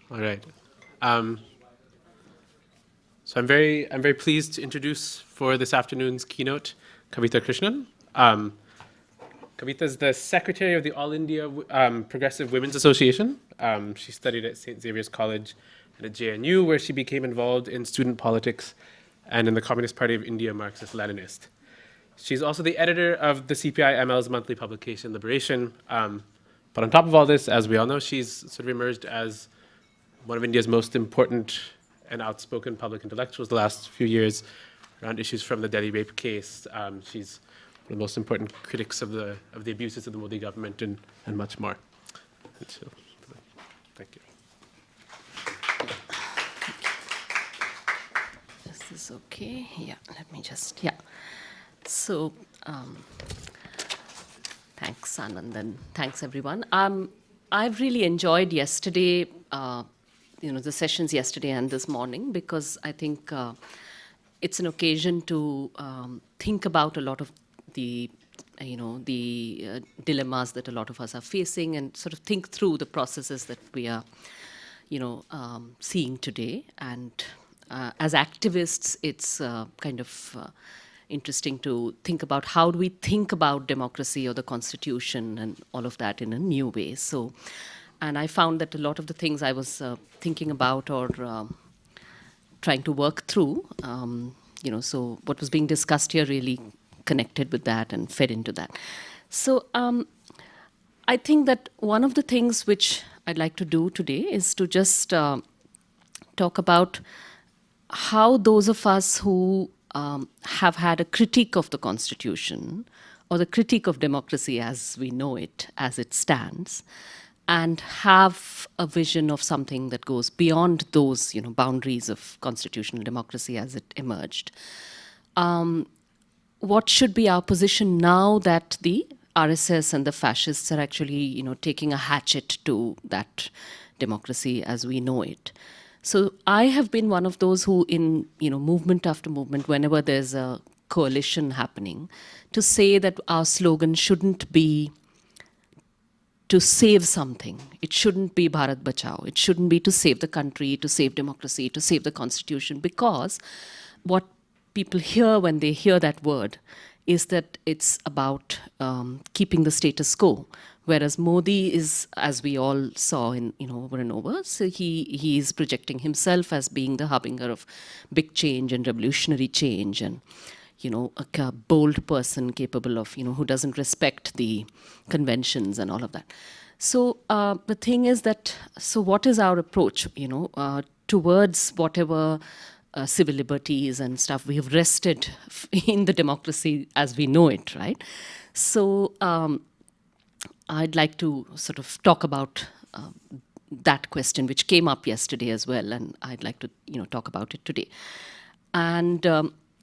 All right. Um, so I'm very pleased to introduce for this afternoon's keynote, Kavita Krishnan. Kavita is the secretary of the All India Progressive Women's Association. She studied at St. Xavier's College and at JNU, where she became involved in student politics and in the Communist Party of India Marxist-Leninist. She's also the editor of the CPI-ML's monthly publication, Liberation. But on top of all this, as we all know, she's sort of emerged as one of India's most important and outspoken public intellectuals the last few years around issues from the Delhi rape case. She's one of the most important critics of the abuses of the Modi government and much more. And so, thank you. Is this okay? Yeah, let me just, yeah. So, thanks, Anand, and thanks, everyone. I've really enjoyed yesterday, the sessions yesterday and this morning, because I think it's an occasion to think about a lot of the dilemmas that a lot of us are facing and sort of think through the processes that we are, seeing today. And as activists, it's kind of interesting to think about how do we think about democracy or the constitution and all of that in a new way. So, and I found that a lot of the things I was thinking about or trying to work through, so what was being discussed here really connected with that and fed into that. So I think that one of the things which I'd like to do today is to just talk about how those of us who have had a critique of the Constitution or the critique of democracy as we know it, as it stands, and have a vision of something that goes beyond those boundaries of constitutional democracy as it emerged. What should be our position now that the RSS and the fascists are actually taking a hatchet to that democracy as we know it? So I have been one of those who in movement after movement, whenever there's a coalition happening, to say that our slogan shouldn't be to save something. It shouldn't be Bharat Bachao. It shouldn't be to save the country, to save democracy, to save the constitution, because what people hear when they hear that word is that it's about keeping the status quo. Whereas Modi is, as we all saw in over and over, so he is projecting himself as being the harbinger of big change and revolutionary change, and a bold person capable of who doesn't respect the conventions and all of that. So the thing is that, so what is our approach towards whatever civil liberties and stuff we have rested in the democracy as we know it, right? So I'd like to sort of talk about that question, which came up yesterday as well, and I'd like to talk about it today. And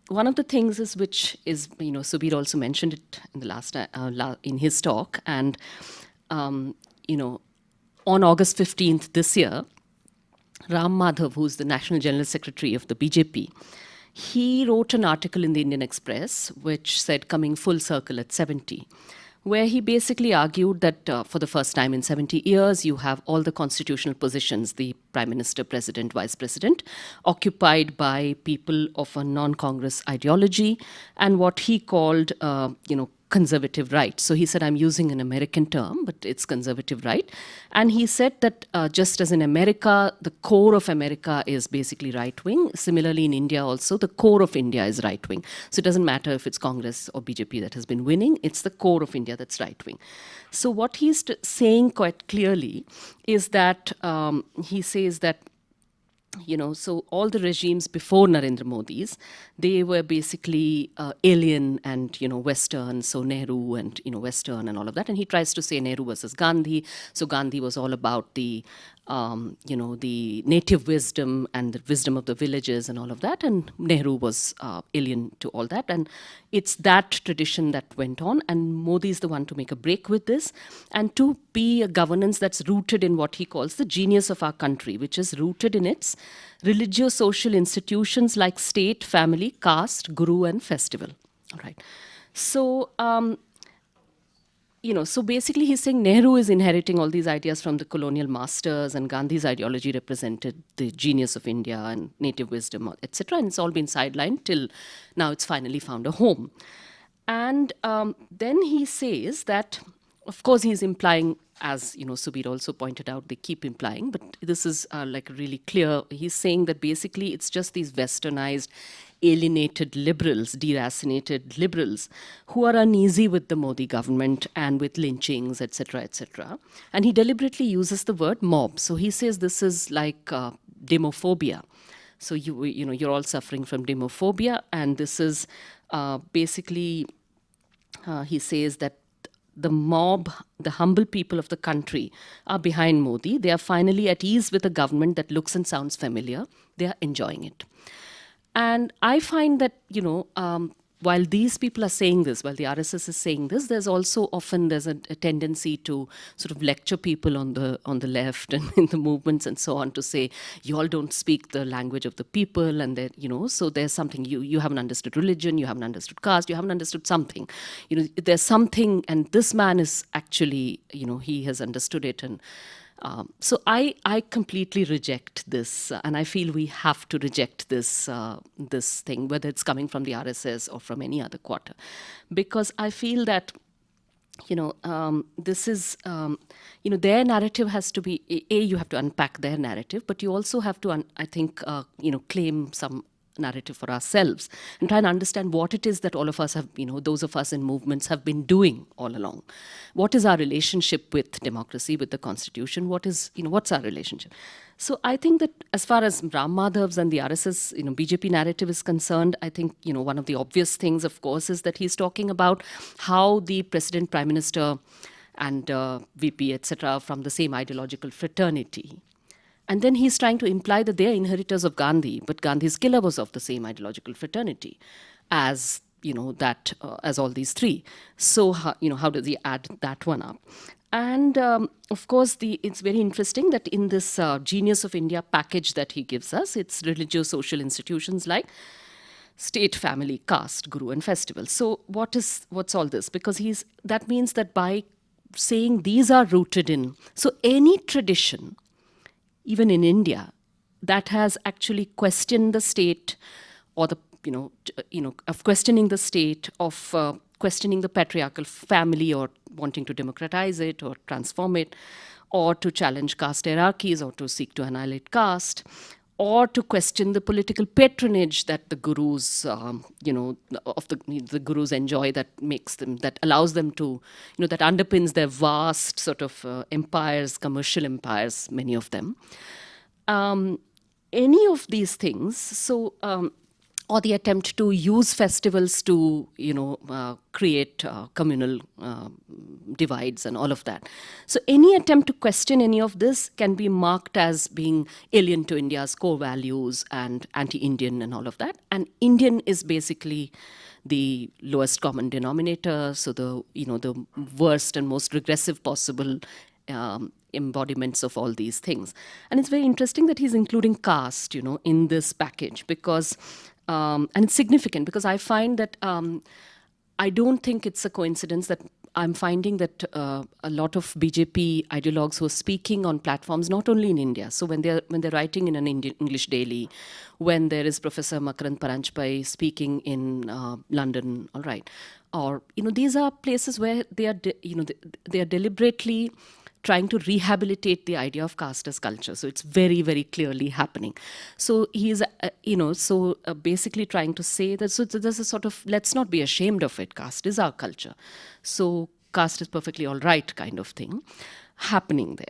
one of the things is, which is, Subir also mentioned it in the last in his talk, and on August 15th this year, Ram Madhav, who's the National General Secretary of the BJP, he wrote an article in the Indian Express which said coming full circle at 70, where he basically argued that for the first time in 70 years, you have all the constitutional positions, the Prime Minister, President, Vice President, occupied by people of a non-Congress ideology and what he called, conservative right. So he said, I'm using an American term, but it's conservative right. And he said that just as in America, the core of America is basically right-wing. Similarly, in India also, the core of India is right-wing. So it doesn't matter if it's Congress or BJP that has been winning, it's the core of India that's right-wing. So what he's saying quite clearly is that he says that so all the regimes before Narendra Modi's, they were basically alien and, Western, so Nehru and, Western and all of that. And he tries to say Nehru versus Gandhi. So Gandhi was all about the, the native wisdom and the wisdom of the villages and all of that. And Nehru was alien to all that. And it's that tradition that went on. And Modi is the one to make a break with this and to be a governance that's rooted in what he calls the genius of our country, which is rooted in its religio-social institutions like state, family, caste, guru, and festival. All right. So so basically he's saying Nehru is inheriting all these ideas from the colonial masters, and Gandhi's ideology represented the genius of India and native wisdom, etc. And it's all been sidelined till now it's finally found a home. And then he says that, of course, he's implying, as Subir also pointed out, they keep implying, but this is like really clear. He's saying that basically it's just these westernized, alienated liberals, deracinated liberals, who are uneasy with the Modi government and with lynchings, etc., etc. And he deliberately uses the word mob. So he says this is like demophobia. So you're all suffering from demophobia, and this is basically, he says that the mob, the humble people of the country, are behind Modi. They are finally at ease with a government that looks and sounds familiar. They are enjoying it. And I find that, while these people are saying this, while the RSS is saying this, there's also often a tendency to sort of lecture people on the left and in the movements and so on, to say, you all don't speak the language of the people, and that, so there's something, you haven't understood religion, you haven't understood caste, you haven't understood something. There's something, and this man is actually, he has understood it. And so I completely reject this, and I feel we have to reject this this thing, whether it's coming from the RSS or from any other quarter, because I feel that this is their narrative has to be you have to unpack their narrative, but you also have to I think claim some narrative for ourselves and try and understand what it is that all of us have, those of us in movements have been doing all along. What is our relationship with democracy, with the constitution? What is, what's our relationship? So I think that as far as Ram Madhav's and the RSS, BJP narrative is concerned, I think, one of the obvious things, of course, is that he's talking about how the president, prime minister, and VP, etc., from the same ideological fraternity. And then he's trying to imply that they are inheritors of Gandhi, but Gandhi's killer was of the same ideological fraternity as, as all these three. So, how does he add that one up? And of course, it's very interesting that in this Genius of India package that he gives us, it's religious social institutions like state, family, caste, guru, and festival. So what's all this? Because that means that by saying these are rooted in, so any tradition, even in India, that has actually questioned the state, or of questioning the state, of questioning the patriarchal family, or wanting to democratize it or transform it, or to challenge caste hierarchies, or to seek to annihilate caste, or to question the political patronage that the gurus, of the gurus enjoy, that makes them, that allows them to, that underpins their vast sort of empires, commercial empires, many of them. Any of these things, so, or the attempt to use festivals to, create communal divides and all of that. So any attempt to question any of this can be marked as being alien to India's core values and anti-Indian and all of that. And Indian is basically the lowest common denominator, so the worst and most regressive possible embodiments of all these things. And it's very interesting that he's including caste, in this package, because and it's significant, because I find that I don't think it's a coincidence that I'm finding that a lot of BJP ideologues who are speaking on platforms, not only in India, so when they're writing in an English daily, when there is Professor Makarand Paranjpai speaking in London, all right, or these are places where they are they are deliberately trying to rehabilitate the idea of caste as culture. So it's very, very clearly happening. So he's, basically trying to say that, so there's a sort of, let's not be ashamed of it. Caste is our culture. So caste is perfectly all right kind of thing happening there.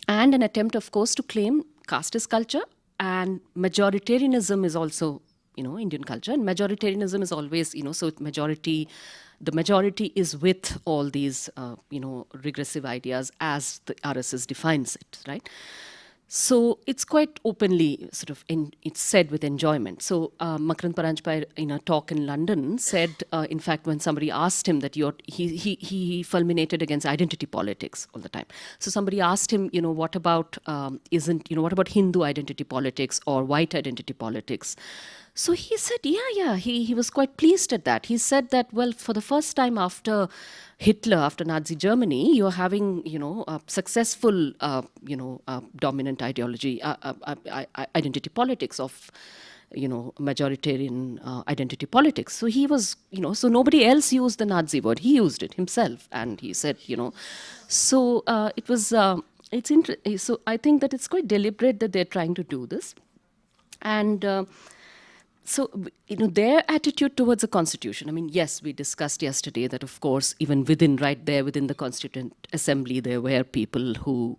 And an attempt, of course, to claim caste is culture, and majoritarianism is also, Indian culture. And majoritarianism is always, so the majority is with all these, regressive ideas as the RSS defines it, right? So it's quite openly sort of, it's said with enjoyment. So Makarand Paranjpai, in a talk in London, said, in fact, when somebody asked him that he fulminated against identity politics all the time. So somebody asked him, what about what about Hindu identity politics or white identity politics? So he said, he was quite pleased at that. He said that, well, for the first time after Hitler, after Nazi Germany, you're having, a successful, dominant ideology, identity politics of, majoritarian identity politics. So he was, so nobody else used the Nazi word. He used it himself. And he said, so it was, so I think that it's quite deliberate that they're trying to do this. And so, their attitude towards the constitution. I mean, yes, we discussed yesterday that, of course, even right there within the Constituent Assembly, there were people who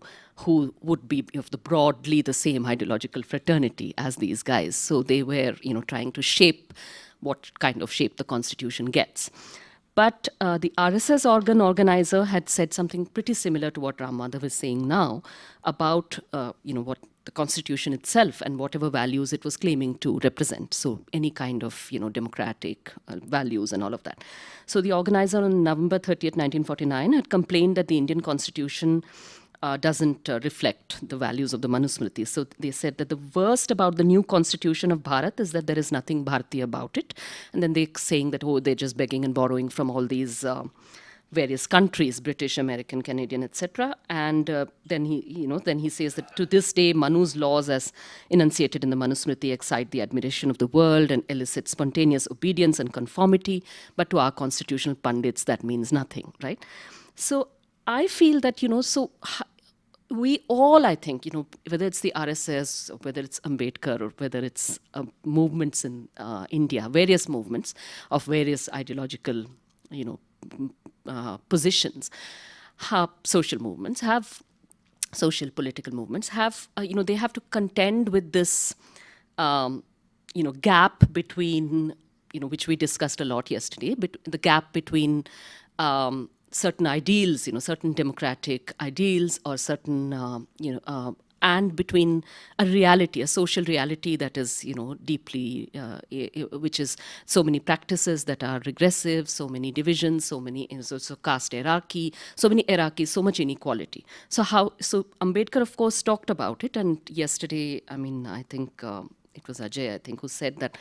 would be of broadly the same ideological fraternity as these guys. So they were, trying to shape what kind of shape the constitution gets. But the RSS organizer had said something pretty similar to what Ram Madhav is saying now about, what the constitution itself and whatever values it was claiming to represent. So any kind of, democratic values and all of that. So the organizer on November 30th, 1949 had complained that the Indian constitution doesn't reflect the values of the Manusmriti. So they said that the worst about the new constitution of Bharat is that there is nothing Bharatiya about it. And then they're saying that, they're just begging and borrowing from all these various countries, British, American, Canadian, etc. And then he says that to this day, Manu's laws as enunciated in the Manusmriti excite the admiration of the world and elicit spontaneous obedience and conformity. But to our constitutional pundits, that means nothing, right? So I feel that, we all, I think, whether it's the RSS, or whether it's Ambedkar, or whether it's movements in India, various movements of various ideological, positions, social movements have, social political movements have, they have to contend with this, gap between, which we discussed a lot yesterday, but the gap between certain ideals, certain democratic ideals, or certain, and between a reality, a social reality that is, deeply, which is so many practices that are regressive, so many divisions, so many, so caste hierarchy, so many hierarchies, so much inequality. So Ambedkar, of course, talked about it. And yesterday, I mean, I think it was Ajay, I think, who said that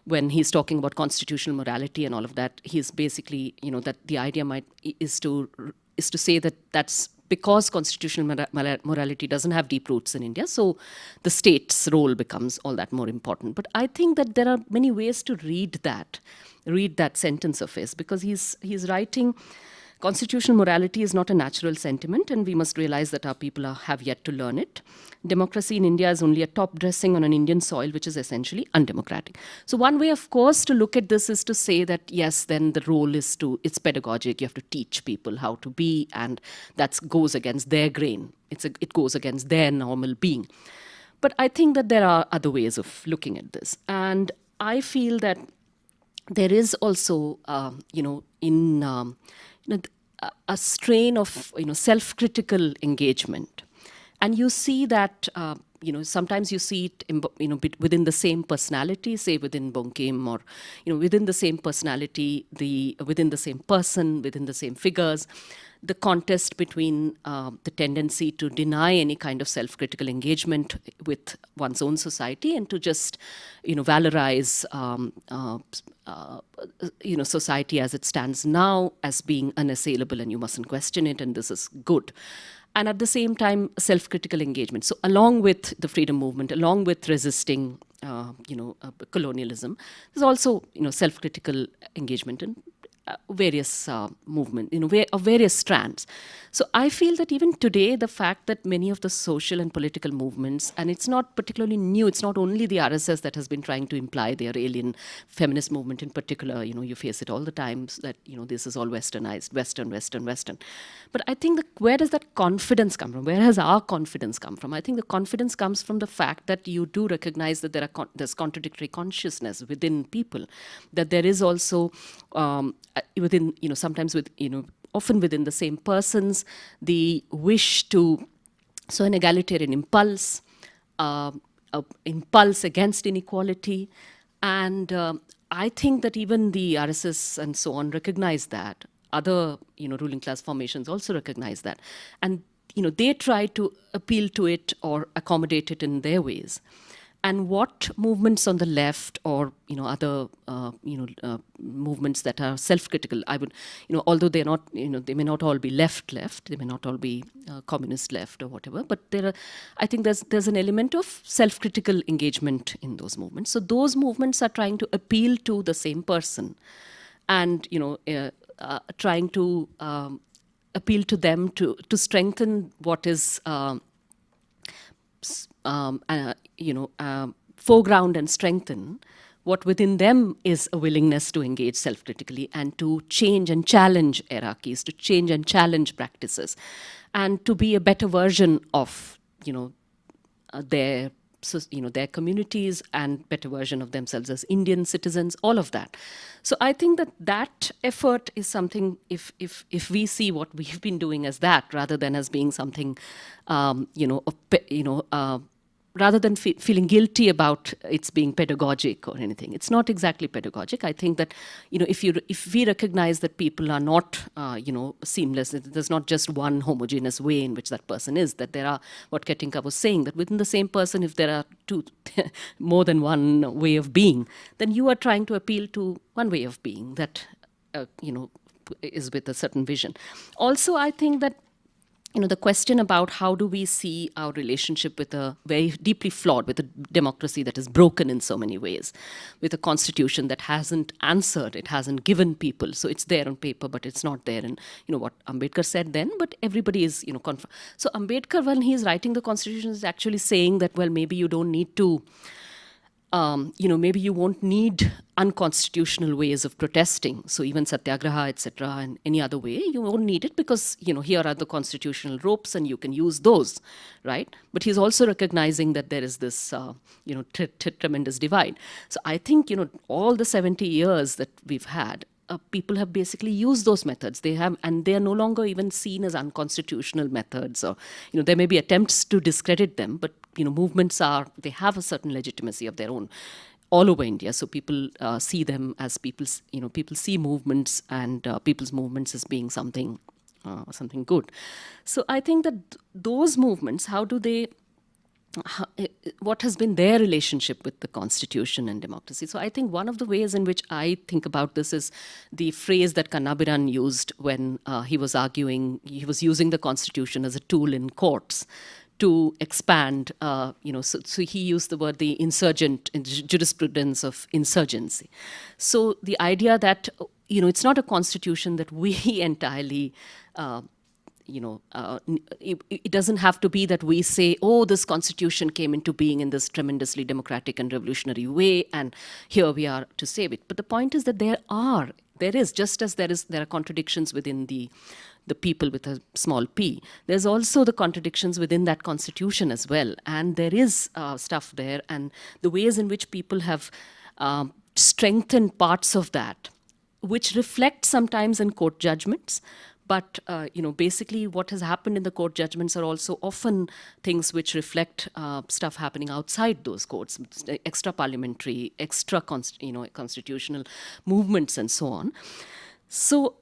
when he's talking about constitutional morality and all of that, he's basically, that the idea is to say that that's because constitutional morality doesn't have deep roots in India, so the state's role becomes all that more important. But I think that there are many ways to read that sentence of his, because he's writing, constitutional morality is not a natural sentiment, and we must realize that our people have yet to learn it. Democracy in India is only a top dressing on an Indian soil, which is essentially undemocratic. So one way, of course, to look at this is to say that, yes, then the role is it's pedagogic. You have to teach people how to be, and that goes against their grain. It goes against their normal being. But I think that there are other ways of looking at this. And I feel that there is also, a strain of, self-critical engagement. And you see that, sometimes you see it, within the same personality, say within Bonkem, or, within the same personality, within the same person, within the same figures, the contest between the tendency to deny any kind of self-critical engagement with one's own society and to just, valorize, society as it stands now as being unassailable and you mustn't question it and this is good. And at the same time, self-critical engagement. So along with the freedom movement, along with resisting, colonialism, there's also, self-critical engagement in various movements, of various strands. So I feel that even today, the fact that many of the social and political movements, and it's not particularly new, it's not only the RSS that has been trying to imply their alien feminist movement in particular, you face it all the time, that, this is all westernized, Western. But I think where does that confidence come from? Where has our confidence come from? I think the confidence comes from the fact that you do recognize that there's contradictory consciousness within people, that there is also within, sometimes with, often within the same persons, the wish to, so an egalitarian impulse, impulse against inequality. And I think that even the RSS and so on recognize that. Other, ruling class formations also recognize that. And, they try to appeal to it or accommodate it in their ways. and what movements on the left or other movements that are self-critical, I would, although they're not, they may not all be left, they may not all be communist left or whatever, but I think there's an element of self-critical engagement in those movements. So those movements are trying to appeal to the same person, and trying to appeal to them to strengthen what is foreground and strengthen what within them is a willingness to engage self-critically and to change and challenge hierarchies, to change and challenge practices, and to be a better version of their their communities and better version of themselves as Indian citizens, all of that. So I think that effort is something, if we see what we've been doing as that, rather than as being something, rather than feeling guilty about its being pedagogic or anything. It's not exactly pedagogic. I think that, if we recognize that people are not, seamless, there's not just one homogeneous way in which that person is, that there are, what Katinka was saying, that within the same person, if there are two, more than one way of being, then you are trying to appeal to one way of being that, is with a certain vision. Also, I think that the question about how do we see our relationship with a very deeply flawed, with a democracy that is broken in so many ways, with a constitution that hasn't answered, it hasn't given people. So it's there on paper, but it's not there in, what Ambedkar said then, but everybody is, So Ambedkar, when he is writing the constitution, is actually saying that, well, maybe you don't need to, maybe you won't need unconstitutional ways of protesting. So even satyagraha, etc., and any other way, you won't need it because, here are the constitutional ropes and you can use those, right? But he's also recognizing that there is this, tremendous divide. So I think, all the 70 years that we've had, people have basically used those methods. They have, and they are no longer even seen as unconstitutional methods. Or, there may be attempts to discredit them, but movements they have a certain legitimacy of their own all over India. So people see them as people see movements and people's movements as being something good. So I think that those movements, what has been their relationship with the constitution and democracy? So I think one of the ways in which I think about this is the phrase that Kannabiran used when he was using the constitution as a tool in courts to expand, so he used the word the insurgent jurisprudence of insurgency. So the idea that, it's not a constitution that we entirely, it doesn't have to be that we say, oh, this constitution came into being in this tremendously democratic and revolutionary way, and here we are to save it. But the point is that there are contradictions within the people with a small p. There's also the contradictions within that constitution as well. And there is stuff there, and the ways in which people have strengthened parts of that, which reflect sometimes in court judgments. But, basically what has happened in the court judgments are also often things which reflect stuff happening outside those courts, extra parliamentary, extra constitutional movements and so on. So,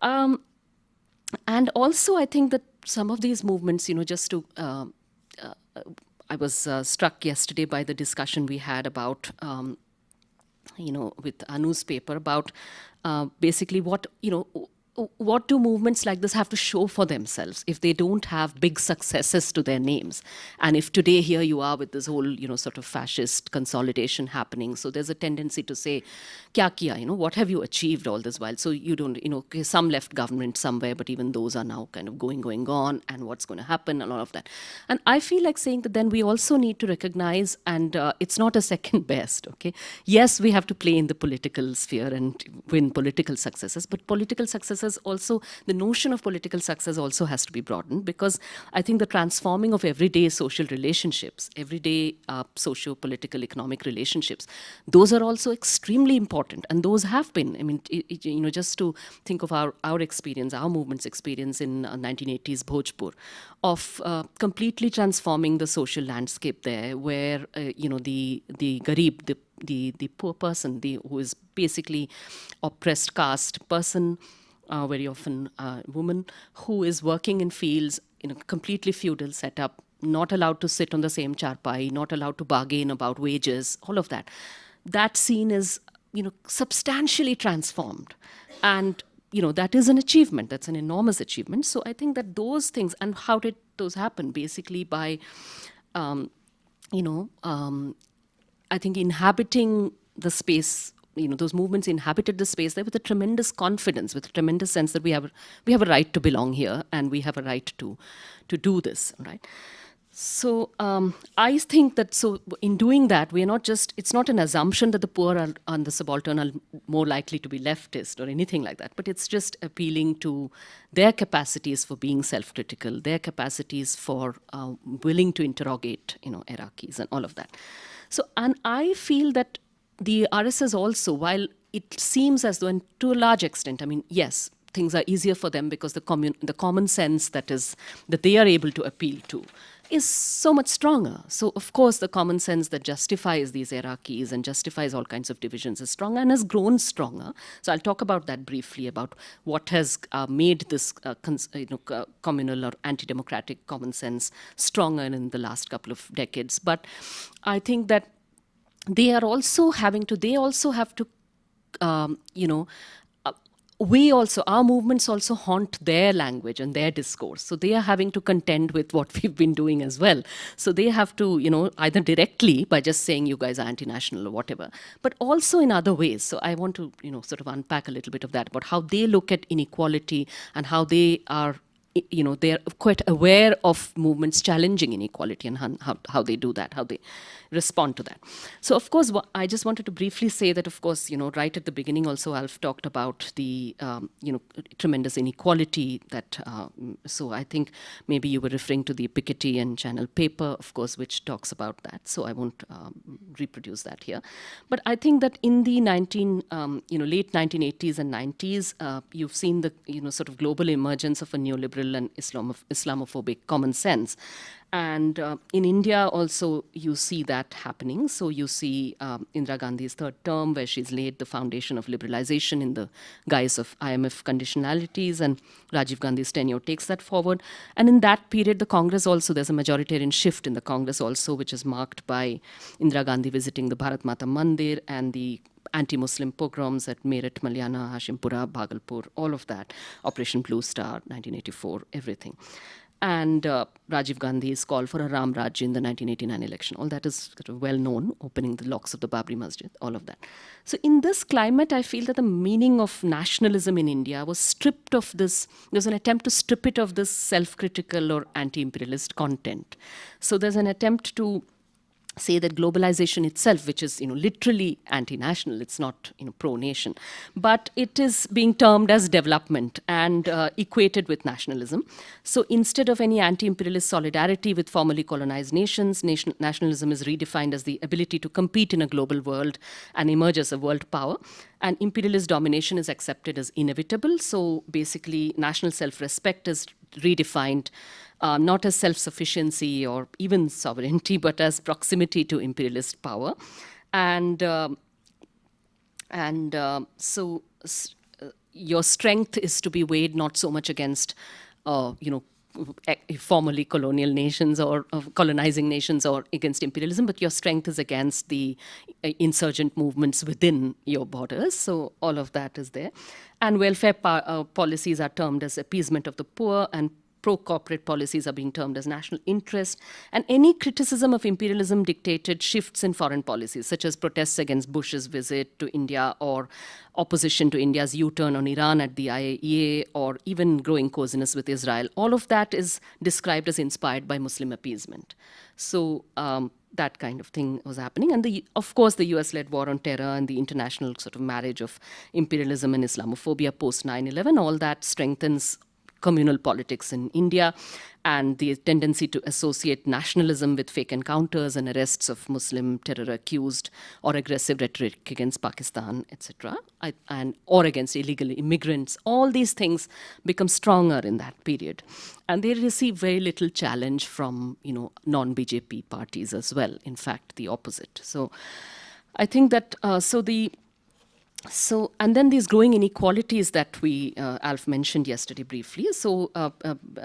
and also I think that some of these movements, just to, I was struck yesterday by the discussion we had about, with Anu's paper about basically what do movements like this have to show for themselves if they don't have big successes to their names? And if today here you are with this whole, sort of fascist consolidation happening, so there's a tendency to say, kya kiya, what have you achieved all this while? So you don't, some left government somewhere, but even those are now kind of going on, and what's going to happen, and all of that. And I feel like saying that then we also need to recognize, and it's not a second best, okay? Yes, we have to play in the political sphere and win political successes, but political successes also, the notion of political success also has to be broadened, because I think the transforming of everyday social relationships, everyday socio-political economic relationships, those are also extremely important, and those have been. I mean, just to think of our experience, our movement's experience in 1980s Bhojpur, of completely transforming the social landscape there, where the garib, the poor person, who is basically oppressed caste person, very often a woman, who is working in fields in a completely feudal setup, not allowed to sit on the same charpai, not allowed to bargain about wages, all of that. That scene is, substantially transformed. And, that is an achievement. That's an enormous achievement. So I think that those things, and how did those happen? Basically by, I think inhabiting the space, those movements inhabited the space there with a tremendous confidence, with a tremendous sense that we have a right to belong here and we have a right to do this, right? So I think that in doing that, we are not just, it's not an assumption that the poor and the subaltern are more likely to be leftist or anything like that, but it's just appealing to their capacities for being self-critical, their capacities for willing to interrogate, hierarchies and all of that. So, and I feel that the RSS also, while it seems as though, and to a large extent, I mean, yes, things are easier for them because the common sense that they are able to appeal to is so much stronger. So, of course, the common sense that justifies these hierarchies and justifies all kinds of divisions is stronger and has grown stronger. So, I'll talk about that briefly, about what has made this communal or anti-democratic common sense stronger in the last couple of decades. But I think that they also have to, our movements also haunt their language and their discourse. So they are having to contend with what we've been doing as well. So they have to, either directly by just saying you guys are anti-national or whatever, but also in other ways. So I want to, sort of unpack a little bit of that about how they look at inequality and how they are, they're quite aware of movements challenging inequality and how they do that, how they respond to that. So, of course, I just wanted to briefly say that, of course, right at the beginning also, Alf talked about the, tremendous inequality that, so I think maybe you were referring to the Piketty and Channel paper, of course, which talks about that. So I won't reproduce that here. But I think that in the late 1980s and 90s, you've seen the, sort of global emergence of a neoliberal and Islamophobic common sense. And in India also you see that happening. So you see Indira Gandhi's third term, where she's laid the foundation of liberalization in the guise of IMF conditionalities, and Rajiv Gandhi's tenure takes that forward. And in that period, the Congress also, there's a majoritarian shift in the Congress also, which is marked by Indira Gandhi visiting the Bharat Mata Mandir and the anti-Muslim pogroms at Meerut, Malyana, Hashimpura, Bhagalpur, all of that, Operation Blue Star, 1984, everything. And Rajiv Gandhi's call for a Ram Raj in the 1989 election. All that is sort of well known, opening the locks of the Babri Masjid, all of that. So in this climate, I feel that the meaning of nationalism in India was stripped of this. There's an attempt to strip it of this self-critical or anti-imperialist content. So there's an attempt to say that globalization itself, which is literally anti-national, it's not pro-nation, but it is being termed as development and equated with nationalism. So instead of any anti-imperialist solidarity with formerly colonized nations, nationalism is redefined as the ability to compete in a global world and emerge as a world power. And imperialist domination is accepted as inevitable. So basically, national self-respect is redefined not as self-sufficiency or even sovereignty, but as proximity to imperialist power. And so your strength is to be weighed not so much against, formerly colonial nations or colonizing nations or against imperialism, but your strength is against the insurgent movements within your borders. So all of that is there. And welfare policies are termed as appeasement of the poor, and pro-corporate policies are being termed as national interest. And any criticism of imperialism dictated shifts in foreign policies, such as protests against Bush's visit to India or opposition to India's U-turn on Iran at the IAEA, or even growing coziness with Israel. All of that is described as inspired by Muslim appeasement. So that kind of thing was happening. And of course, the US-led war on terror and the international sort of marriage of imperialism and Islamophobia post 9/11, all that strengthens communal politics in India, and the tendency to associate nationalism with fake encounters and arrests of Muslim terror accused, or aggressive rhetoric against Pakistan, etc., or against illegal immigrants. All these things become stronger in that period, and they receive very little challenge from non-BJP parties as well. In fact, the opposite. So I think that So, and then these growing inequalities that Alf mentioned yesterday briefly, so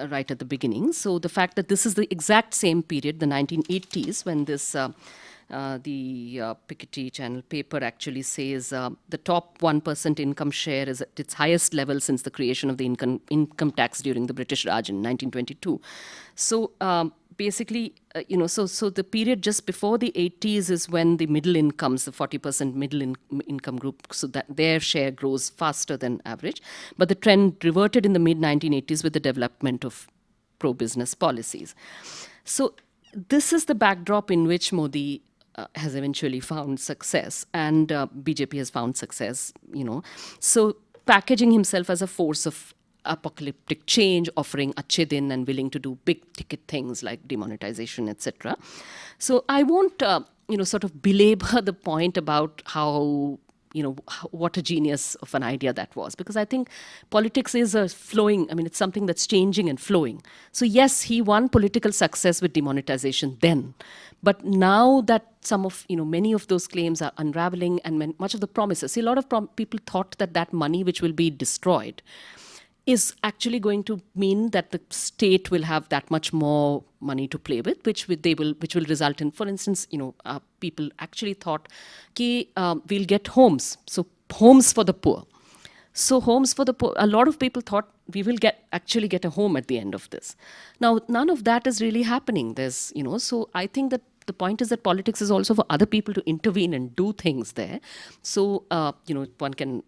right at the beginning. So the fact that this is the exact same period, the 1980s, when the Piketty Channel paper actually says the top 1% income share is at its highest level since the creation of the income tax during the British Raj in 1922. So basically, so the period just before the 80s is when the middle incomes, the 40% income group, so that their share grows faster than average. But the trend reverted in the mid 1980s with the development of pro-business policies. So this is the backdrop in which Modi has eventually found success, and BJP has found success, So packaging himself as a force of apocalyptic change, offering achhe din and willing to do big ticket things like demonetization, etc. So I won't, sort of belabor the point about how, what a genius of an idea that was, because I think politics is a flowing, it's something that's changing and flowing. So yes, he won political success with demonetization then, but now that some of, many of those claims are unraveling, and much of the promises, see, a lot of people thought that money which will be destroyed is actually going to mean that the state will have that much more money to play with, which will result in, for instance, people actually thought, we'll get homes, so homes for the poor. So homes for the poor, a lot of people thought we will actually get a home at the end of this. Now, none of that is really happening. There's, so I think that the point is that politics is also for other people to intervene and do things there. So, one can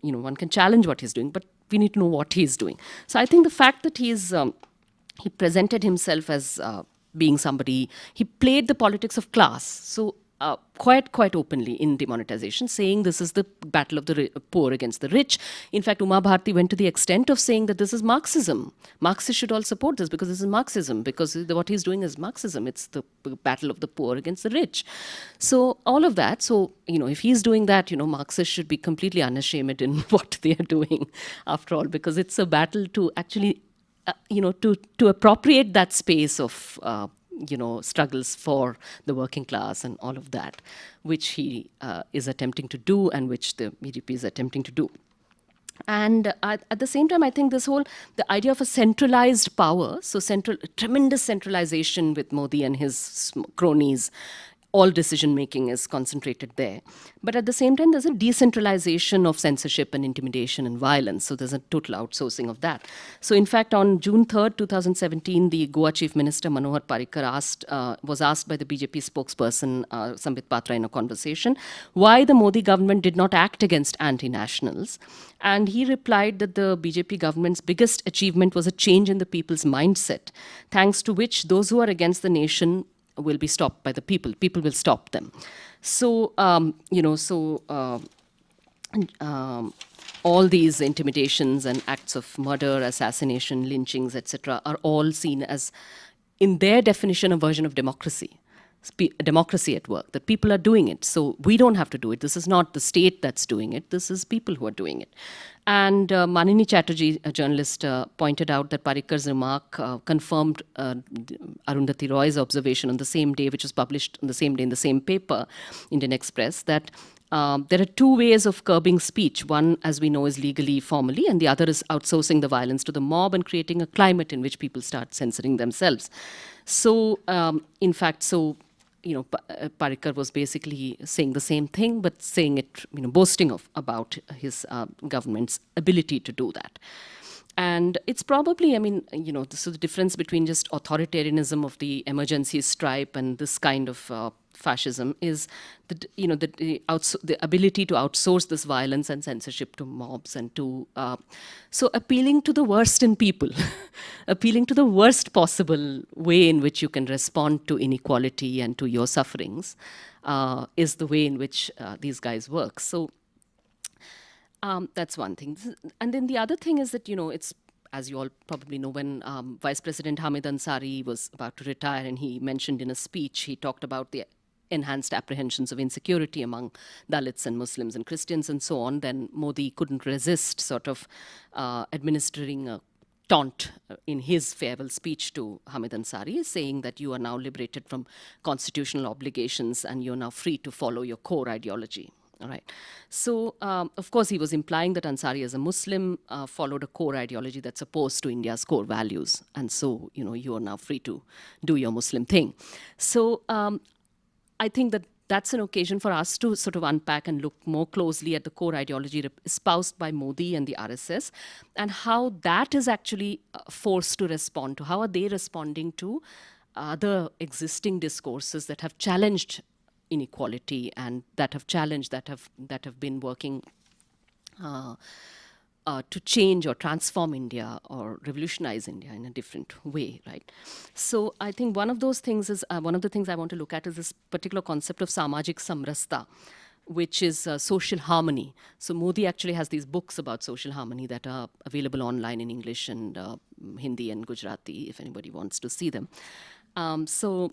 challenge what he's doing, but we need to know what he's doing. So I think the fact that he presented himself as being somebody, he played the politics of class. So quite openly in demonetization, saying this is the battle of the poor against the rich. In fact, Uma Bharti went to the extent of saying that this is Marxism. Marxists should all support this because this is Marxism, because what he's doing is Marxism. It's the battle of the poor against the rich. So all of that. So, if he's doing that, Marxists should be completely unashamed in what they are doing, after all, because it's a battle to actually, to appropriate that space of struggles for the working class and all of that, which he is attempting to do, and which the BJP is attempting to do. And at the same time, I think the idea of a centralized power, so tremendous centralization with Modi and his cronies, all decision making is concentrated there. But at the same time, there's a decentralization of censorship and intimidation and violence. So there's a total outsourcing of that. So in fact, on June 3rd, 2017, the Goa Chief Minister Manohar Parrikar was asked by the BJP spokesperson Sambit Patra in a conversation why the Modi government did not act against anti-nationals. And he replied that the BJP government's biggest achievement was a change in the people's mindset, thanks to which those who are against the nation will be stopped by the people. People will stop them. So, all these intimidations and acts of murder, assassination, lynchings, etc., are all seen as, in their definition, a version of democracy. Democracy at work, that people are doing it. So we don't have to do it. This is not the state that's doing it. This is people who are doing it. And Manini Chatterjee, a journalist, pointed out that Parrikar's remark confirmed Arundhati Roy's observation on the same day, which was published on the same day in the same paper, Indian Express, that there are two ways of curbing speech. One, as we know, is legally, formally, and the other is outsourcing the violence to the mob and creating a climate in which people start censoring themselves. So, in fact, Parrikar was basically saying the same thing, but saying it, boasting about his government's ability to do that. And it's probably, this is the difference between just authoritarianism of the emergency stripe and this kind of fascism is the ability to outsource this violence and censorship to mobs and to so appealing to the worst in people, appealing to the worst possible way in which you can respond to inequality and to your sufferings is the way in which these guys work. So that's one thing. And then the other thing is that, it's, as you all probably know, when Vice President Hamid Ansari was about to retire, and he mentioned in a speech, he talked about the enhanced apprehensions of insecurity among Dalits and Muslims and Christians and so on, then Modi couldn't resist sort of administering a taunt in his farewell speech to Hamid Ansari, saying that you are now liberated from constitutional obligations and you're now free to follow your core ideology. All right. So, of course, he was implying that Ansari, as a Muslim, followed a core ideology that's opposed to India's core values. And so, you are now free to do your Muslim thing. So, I think that that's an occasion for us to sort of unpack and look more closely at the core ideology espoused by Modi and the RSS, and how that is actually forced to respond to. How are they responding to other existing discourses that have challenged inequality and that have been working to change or transform India or revolutionize India in a different way, right? So I think one of those things is one of the things I want to look at is this particular concept of samajik samrasta, which is social harmony. So Modi actually has these books about social harmony that are available online in English and Hindi and Gujarati, if anybody wants to see them. So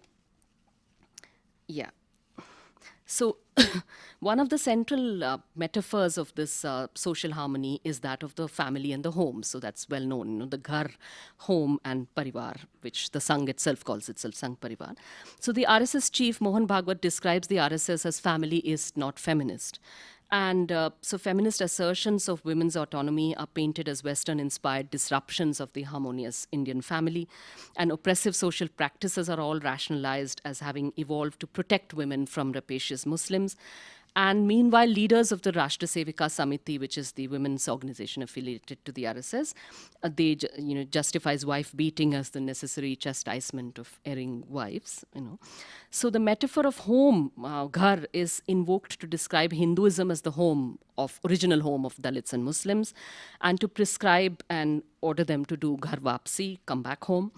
one of the central metaphors of this social harmony is that of the family and the home. So that's well known, the ghar, home, and parivar, which the Sangh itself calls itself Sangh Parivar. So the RSS chief, Mohan Bhagwat, describes the RSS as family-ist, not feminist. And so feminist assertions of women's autonomy are painted as Western-inspired disruptions of the harmonious Indian family. And oppressive social practices are all rationalized as having evolved to protect women from rapacious Muslims. And meanwhile, leaders of the Rashtra Sevika Samiti, which is the women's organization affiliated to the RSS, they justifies wife beating as the necessary chastisement of erring wives. So the metaphor of home, ghar, is invoked to describe Hinduism as the original home of Dalits and Muslims, and to prescribe and order them to do ghar vapsi, come back home.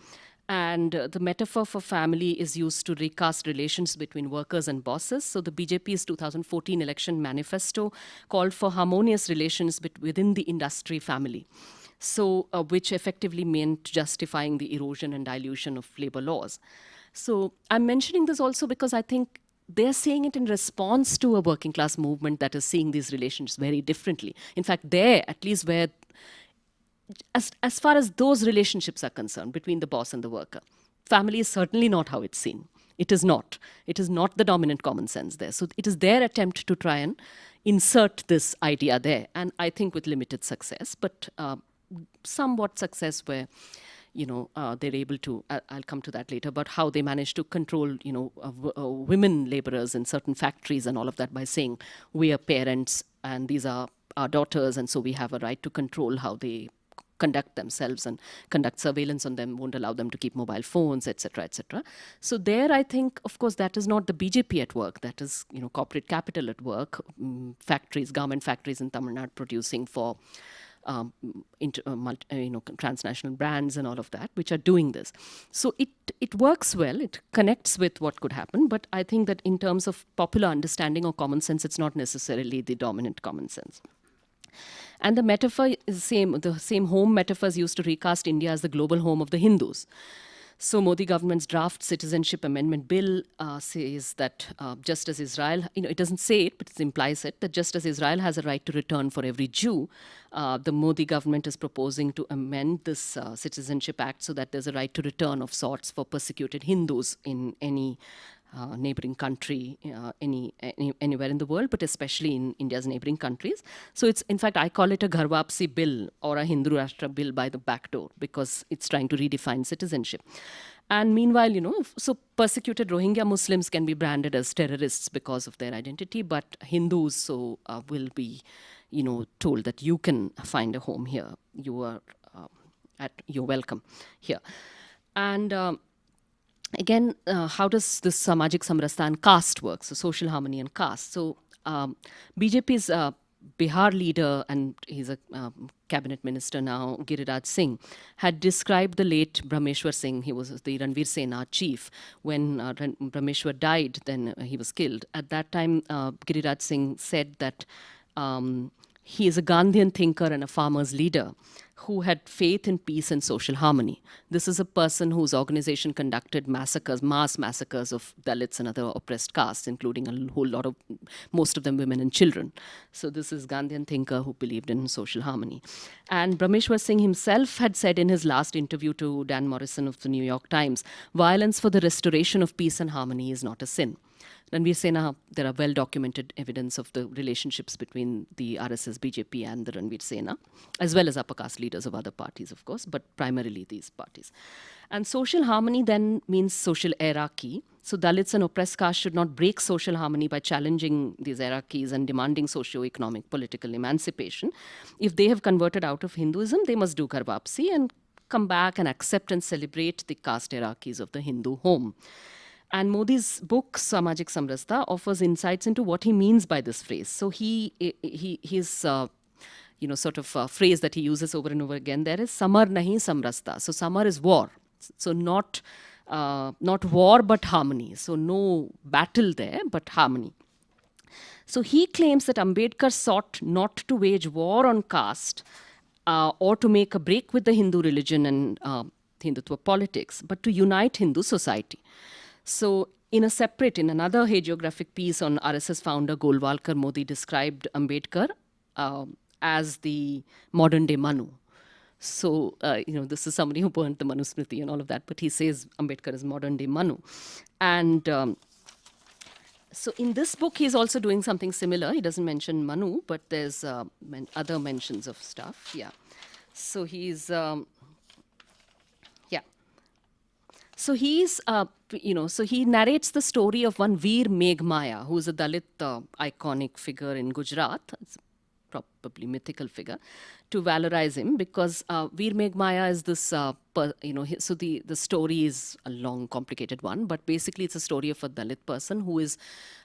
And the metaphor for family is used to recast relations between workers and bosses. So the BJP's 2014 election manifesto called for harmonious relations within the industry family. So which effectively meant justifying the erosion and dilution of labor laws. So I'm mentioning this also because I think they're saying it in response to a working class movement that is seeing these relations very differently. In fact, there, at least where as far as those relationships are concerned between the boss and the worker, family is certainly not how it's seen. It is not. It is not the dominant common sense there. So it is their attempt to try and insert this idea there, and I think with limited success, but somewhat success where they're able to, I'll come to that later, but how they manage to control, women laborers in certain factories and all of that by saying, we are parents and these are our daughters, and so we have a right to control how they conduct themselves and conduct surveillance on them, won't allow them to keep mobile phones, etc., etc. So there, I think, of course, that is not the BJP at work. That is, corporate capital at work, factories, garment factories in Tamil Nadu producing for transnational brands and all of that, which are doing this. So it works well. It connects with what could happen. But I think that in terms of popular understanding or common sense, it's not necessarily the dominant common sense. And the metaphor is the same. The same home metaphor is used to recast India as the global home of the Hindus. So Modi government's draft citizenship amendment bill says that just as Israel, it doesn't say it, but it implies it, that just as Israel has a right to return for every Jew, the Modi government is proposing to amend this Citizenship Act so that there's a right to return of sorts for persecuted Hindus in any neighboring country, anywhere in the world, but especially in India's neighboring countries. So it's, in fact, I call it a Ghar Vapsi bill or a Hindu Rashtra bill by the back door, because it's trying to redefine citizenship. And meanwhile, so persecuted Rohingya Muslims can be branded as terrorists because of their identity, but Hindus will be, told that you can find a home here. You're welcome here. And again, how does this Samajik Samrasta and caste work? So social harmony and caste. So BJP's Bihar leader, and he's a cabinet minister now, Giriraj Singh, had described the late Brahmeshwar Singh. He was the Ranveer Sena chief. When Brahmeshwar died, then he was killed. At that time, Giriraj Singh said that he is a Gandhian thinker and a farmer's leader who had faith in peace and social harmony. This is a person whose organization conducted massacres, mass massacres of Dalits and other oppressed castes, including a whole lot of, most of them women and children. So this is Gandhian thinker who believed in social harmony. And Brahmeshwar Singh himself had said in his last interview to Dan Morrison of the New York Times, violence for the restoration of peace and harmony is not a sin. Ranveer Sena, there are well-documented evidence of the relationships between the RSS, BJP and the Ranveer Sena, as well as upper caste leaders of other parties, of course, but primarily these parties. And social harmony then means social hierarchy. So Dalits and oppressed castes should not break social harmony by challenging these hierarchies and demanding socio-economic political emancipation. If they have converted out of Hinduism, they must do Ghar Wapsi and come back and accept and celebrate the caste hierarchies of the Hindu home. And Modi's book, Samajik Samrasta, offers insights into what he means by this phrase. So his sort of phrase that he uses over and over again there is Samar nahi samrasta. So Samar is war. So not war, but harmony. So no battle there, but harmony. So he claims that Ambedkar sought not to wage war on caste or to make a break with the Hindu religion and Hindutva politics, but to unite Hindu society. So in another hagiographic piece on RSS founder Golwalkar, Modi described Ambedkar as the modern day Manu. So, this is somebody who burnt the Manusmriti and all of that, but he says Ambedkar is modern day Manu. And so in this book, he's also doing something similar. He doesn't mention Manu, but there's other mentions of stuff. Yeah. So he's, So he's, so he narrates the story of one Veer Meghmaya, who is a Dalit iconic figure in Gujarat. It's probably mythical figure, to valorize him, because Veer Meghmaya is this, so the story is a long, complicated one, but basically it's a story of a Dalit person who is,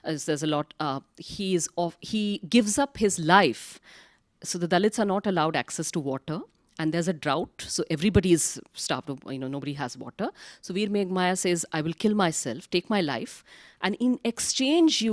there's a lot, he gives up his life. So the Dalits are not allowed access to water, and there's a drought, so everybody is starved, nobody has water. So Veer Meghmaya says, I will kill myself, take my life, and in exchange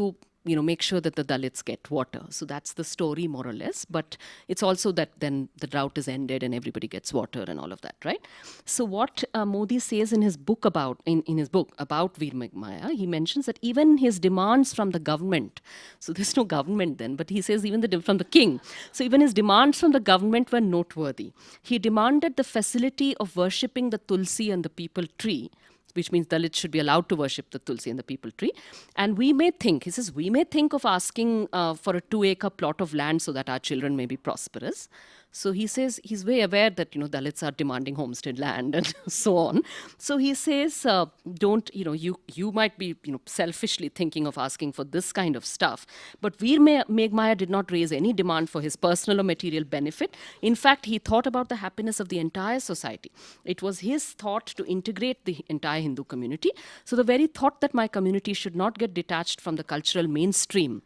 make sure that the Dalits get water. So that's the story, more or less. But it's also that then the drought is ended and everybody gets water and all of that, right? So what Modi says in his book about Veer Meghmaya, he mentions that even his demands from the government, so there's no government then, but he says even from the king. So even his demands from the government were noteworthy. He demanded the facility of worshipping the Tulsi and the Peepal tree, which means Dalits should be allowed to worship the Tulsi and the Peepal tree. And we may think of asking for a 2-acre plot of land so that our children may be prosperous. So he says he's very aware that, Dalits are demanding homestead land and so on. So he says, you might be, selfishly thinking of asking for this kind of stuff. But Veer Meghmaya did not raise any demand for his personal or material benefit. In fact, he thought about the happiness of the entire society. It was his thought to integrate the entire Hindu community. So the very thought that my community should not get detached from the cultural mainstream,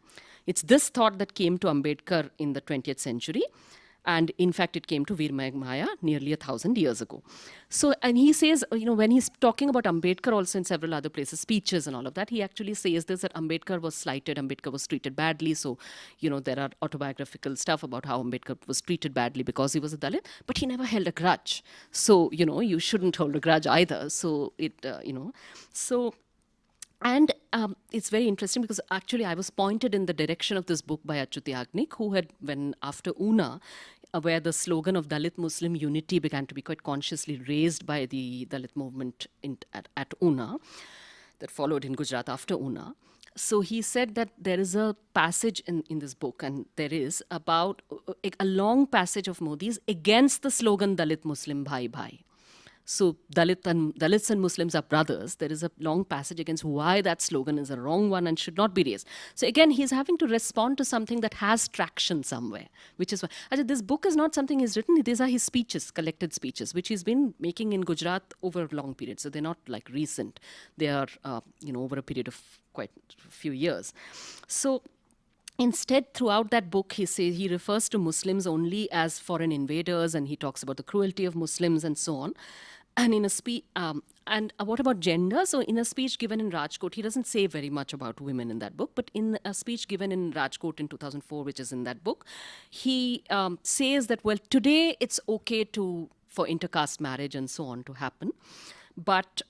it's this thought that came to Ambedkar in the 20th century. And in fact, it came to Veer Meghmaya nearly 1,000 years ago. So, and he says, when he's talking about Ambedkar also in several other places, speeches and all of that, he actually says this, that Ambedkar was slighted, Ambedkar was treated badly. So, there are autobiographical stuff about how Ambedkar was treated badly because he was a Dalit, but he never held a grudge. So, you shouldn't hold a grudge either. So, And it's very interesting because actually I was pointed in the direction of this book by Achyut Yagnik, who had, when after Una, where the slogan of Dalit Muslim unity began to be quite consciously raised by the Dalit movement at Una, that followed in Gujarat after Una. So he said that there is a passage in this book, and there is about a long passage of Modi's against the slogan Dalit Muslim Bhai Bhai. So Dalits and Muslims are brothers. There is a long passage against why that slogan is a wrong one and should not be raised. So again, he's having to respond to something that has traction somewhere, which is why. This book is not something he's written. These are his speeches, collected speeches, which he's been making in Gujarat over a long period. So they're not like recent. They are, over a period of quite a few years. So instead, throughout that book, he refers to Muslims only as foreign invaders, and he talks about the cruelty of Muslims and so on. And in a speech, and what about gender? So in a speech given in Rajkot, he doesn't say very much about women in that book, but in a speech given in Rajkot in 2004, which is in that book, he says that, well, today it's okay for intercaste marriage and so on to happen. But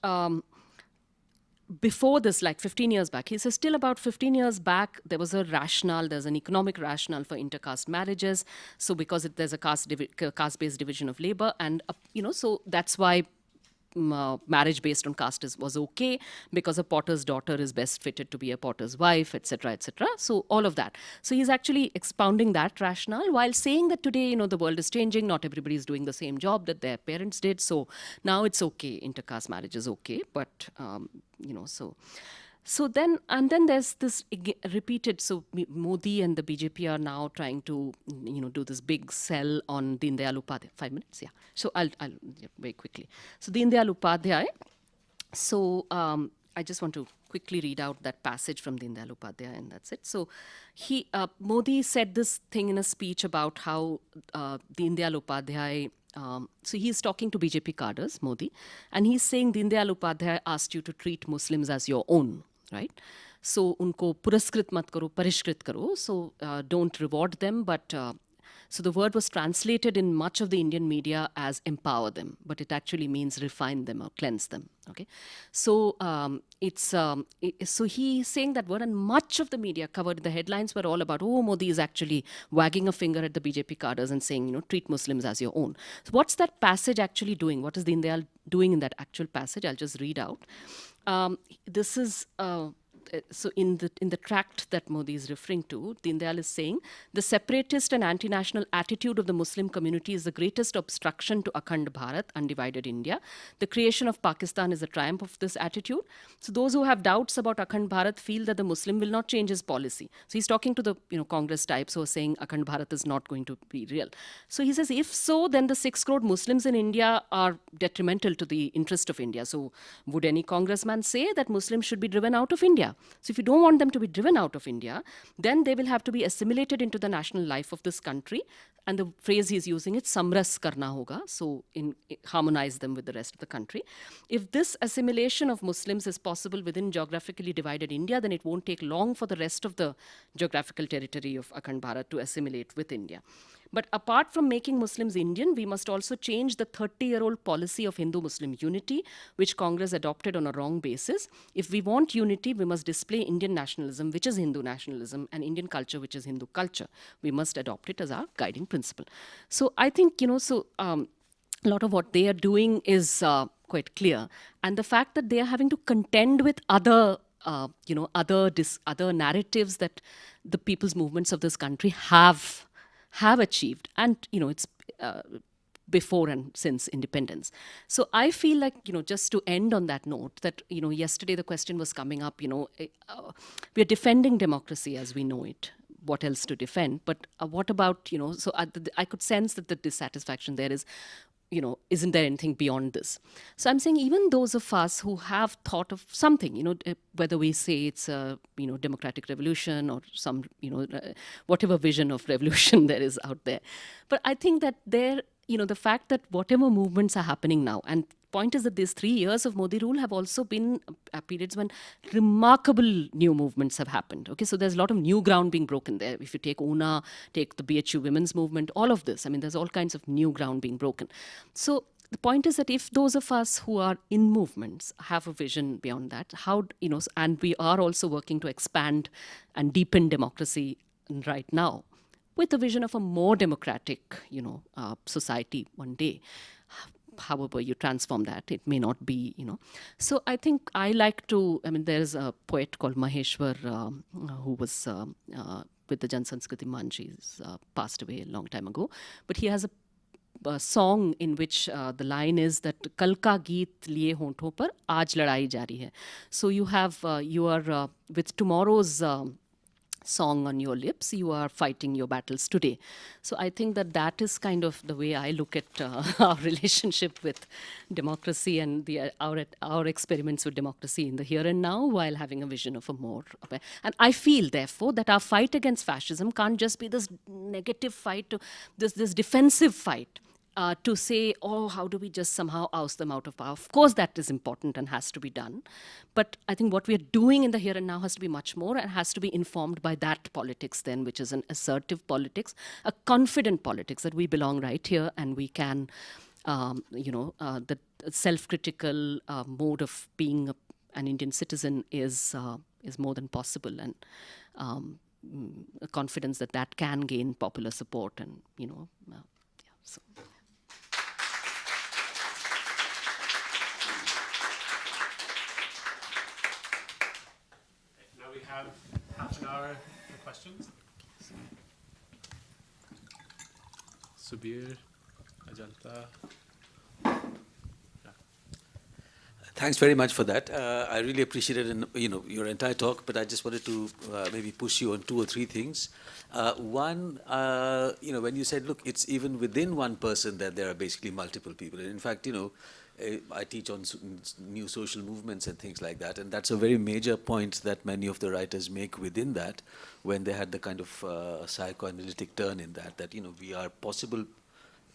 before this, like 15 years back, he says still about 15 years back, there's an economic rationale for intercaste marriages. So because there's a caste-based division of labor, and, so that's why marriage based on caste was okay because a potter's daughter is best fitted to be a potter's wife, etc., etc. So all of that. So he's actually expounding that rationale while saying that today, the world is changing. Not everybody is doing the same job that their parents did. So now it's okay. Intercaste marriage is okay. But, so then there's this repeated, so Modi and the BJP are now trying to, do this big sell on Deen Dayal Upadhyay. 5 minutes? Yeah. So I'll very quickly. So Deen Dayal Upadhyay. So I just want to quickly read out that passage from Deen Dayal Upadhyay, and that's it. So Modi said this thing in a speech about how Deen Dayal Upadhyay, so he's talking to BJP cadres, Modi, and he's saying Deen Dayal Upadhyay asked you to treat Muslims as your own, right? So unko puraskrit mat karo, parishkrit karo. So don't reward them, but so the word was translated in much of the Indian media as empower them, but it actually means refine them or cleanse them. Okay, so so he's saying that word, and much of the media covered. The headlines were all about, oh, Modi is actually wagging a finger at the BJP cadres and saying, treat Muslims as your own. So what's that passage actually doing? What is Deen Dayal doing in that actual passage? I'll just read out. This is. So in the tract that Modi is referring to, Deen Dayal is saying, the separatist and anti-national attitude of the Muslim community is the greatest obstruction to Akhand Bharat, undivided India. The creation of Pakistan is a triumph of this attitude. So those who have doubts about Akhand Bharat feel that the Muslim will not change his policy. So he's talking to the Congress types who are saying Akhand Bharat is not going to be real. So he says, if so, then the 6 crore Muslims in India are detrimental to the interest of India. So would any congressman say that Muslims should be driven out of India? So if you don't want them to be driven out of India, then they will have to be assimilated into the national life of this country. And the phrase he's using is samras karna hoga, so harmonize them with the rest of the country. If this assimilation of Muslims is possible within geographically divided India, then it won't take long for the rest of the geographical territory of Akhand Bharat to assimilate with India. But apart from making Muslims Indian, we must also change the 30-year-old policy of Hindu-Muslim unity, which Congress adopted on a wrong basis. If we want unity, we must display Indian nationalism, which is Hindu nationalism, and Indian culture, which is Hindu culture. We must adopt it as our guiding principle. So I think, a lot of what they are doing is quite clear. And the fact that they are having to contend with other narratives that the people's movements of this country have achieved, and it's before and since independence. So I feel like, just to end on that note, that yesterday the question was coming up, we are defending democracy as we know it. What else to defend? But what about, so I could sense that the dissatisfaction there is, isn't there anything beyond this? So I'm saying even those of us who have thought of something, whether we say it's a, democratic revolution or some, whatever vision of revolution there is out there. But I think that the fact that whatever movements are happening now, and point is that these 3 years of Modi rule have also been periods when remarkable new movements have happened. Okay, so there's a lot of new ground being broken there. If you take UNA, take the BHU women's movement, all of this, there's all kinds of new ground being broken. So the point is that if those of us who are in movements have a vision beyond that, how, and we are also working to expand and deepen democracy right now with the vision of a more democratic, society one day. However you transform that, it may not be, So I think I like to, there's a poet called Maheshwar who was with the Jan Sanskriti Manch. He's passed away a long time ago. But he has a song in which the line is that Kal ka geet liye honthon par aaj ladai jari hai. So you have, you are with tomorrow's song on your lips, you are fighting your battles today. So I think that is kind of the way I look at our relationship with democracy and our experiments with democracy in the here and now, while having a vision of a more. And I feel, therefore, that our fight against fascism can't just be this negative fight, this defensive fight. To say, oh, how do we just somehow oust them out of power? Of course, that is important and has to be done. But I think what we are doing in the here and now has to be much more, and has to be informed by that politics then, which is an assertive politics, a confident politics that we belong right here and we can, the self-critical mode of being an Indian citizen is more than possible, and a confidence that can gain popular support, and, so. have half an hour for questions. Subir, Ajanta. Thanks very much for that. I really appreciated your entire talk, but I just wanted to maybe push you on 2 or 3 things. One, when you said, look, it's even within one person that there are basically multiple people. And in fact, I teach on new social movements and things like that, and that's a very major point that many of the writers make within that, when they had the kind of psychoanalytic turn in that we are possible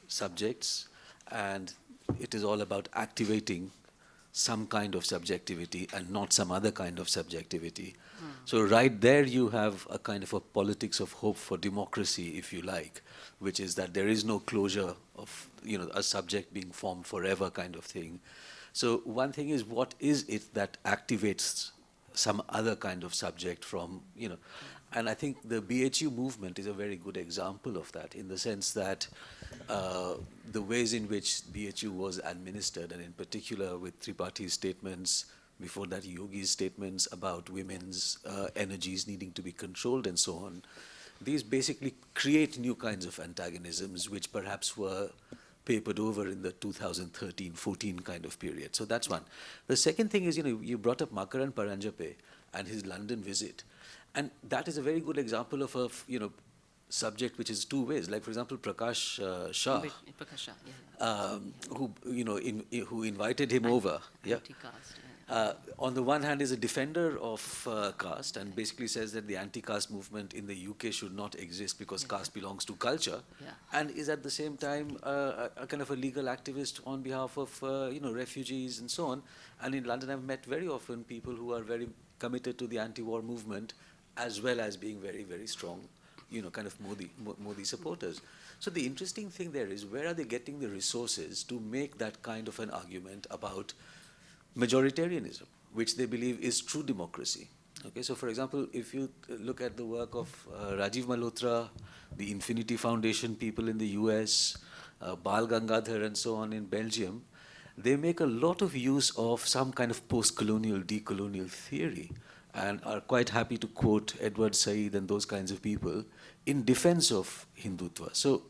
subjects, and it is all about activating some kind of subjectivity and not some other kind of subjectivity. So right there you have a kind of a politics of hope for democracy, if you like, which is that there is no closure of a subject being formed forever kind of thing. So one thing is, what is it that activates some other kind of subject from, and I think the BHU movement is a very good example of that, in the sense that the ways in which BHU was administered, and in particular with Tripathi statements, before that Yogi's statements about women's energies needing to be controlled and so on, these basically create new kinds of antagonisms which perhaps were papered over in the 2013-14 kind of period. So that's one. The second thing is, you brought up Makaran Paranjape and his London visit. And that is a very good example of a, subject which is 2 ways. Like, for example, Prakash Shah, who invited him over. Yeah. On the one hand, is a defender of caste, and basically says that the anti-caste movement in the UK should not exist because caste belongs to culture, and is at the same time a kind of a legal activist on behalf of refugees and so on. And in London, I've met very often people who are very committed to the anti-war movement, as well as being very, very strong, kind of Modi supporters. So the interesting thing there is, where are they getting the resources to make that kind of an argument about majoritarianism, which they believe is true democracy? Okay, so for example, if you look at the work of Rajiv Malhotra, the Infinity Foundation people in the US, Bal Gangadhar and so on in Belgium, they make a lot of use of some kind of post-colonial, decolonial theory, and are quite happy to quote Edward Said and those kinds of people in defense of Hindutva. So,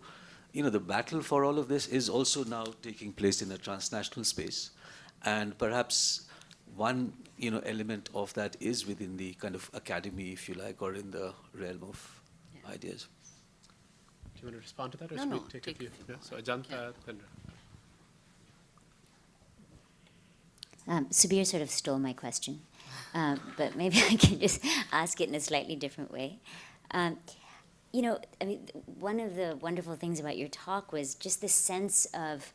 the battle for all of this is also now taking place in a transnational space, and perhaps one, element of that is within the kind of academy, if you like, or in the realm of ideas. Do you want to respond to that, or No, should we no, take take a few? a few Yeah, more. so Ajanta, then. Subir sort of stole my question, but maybe I can just ask it in a slightly different way. One of the wonderful things about your talk was just this sense of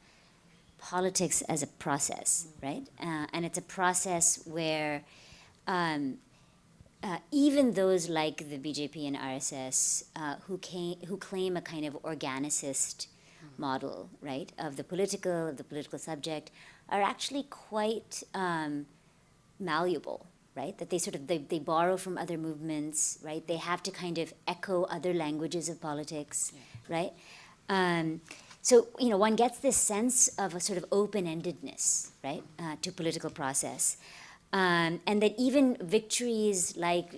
politics as a process, right? And it's a process where even those like the BJP and RSS who claim a kind of organicist model, right, of the political subject, are actually quite malleable, right? That they borrow from other movements, right? They have to kind of echo other languages of politics, right? So, one gets this sense of a sort of open-endedness, right, to political process. And that even victories like,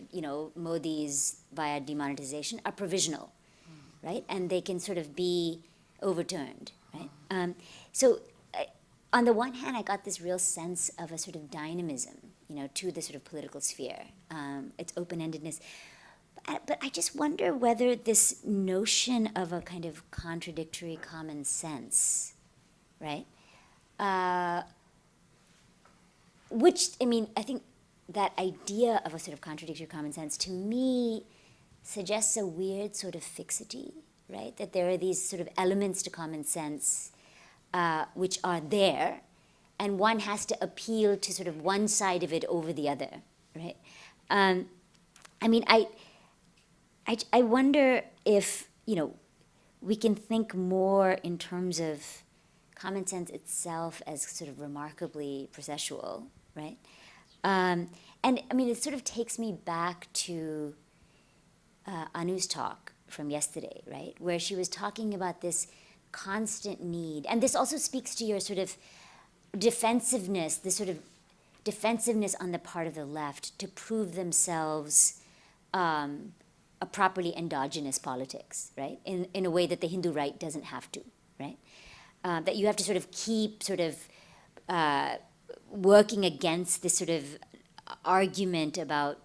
Modi's via demonetization are provisional, right? And they can sort of be overturned, right? On the one hand, I got this real sense of a sort of dynamism, to the sort of political sphere, its open-endedness. But I just wonder whether this notion of a kind of contradictory common sense, right? I think that idea of a sort of contradictory common sense, to me, suggests a weird sort of fixity, right? That there are these sort of elements to common sense which are there, and one has to appeal to sort of one side of it over the other, right? I wonder if, we can think more in terms of common sense itself as sort of remarkably processual, right? It sort of takes me back to Anu's talk from yesterday, right? Where she was talking about this constant need, and this also speaks to your sort of defensiveness, this sort of defensiveness on the part of the left to prove themselves a properly endogenous politics, right? In a way that the Hindu right doesn't have to, right? That you have to sort of keep sort of working against this sort of argument about,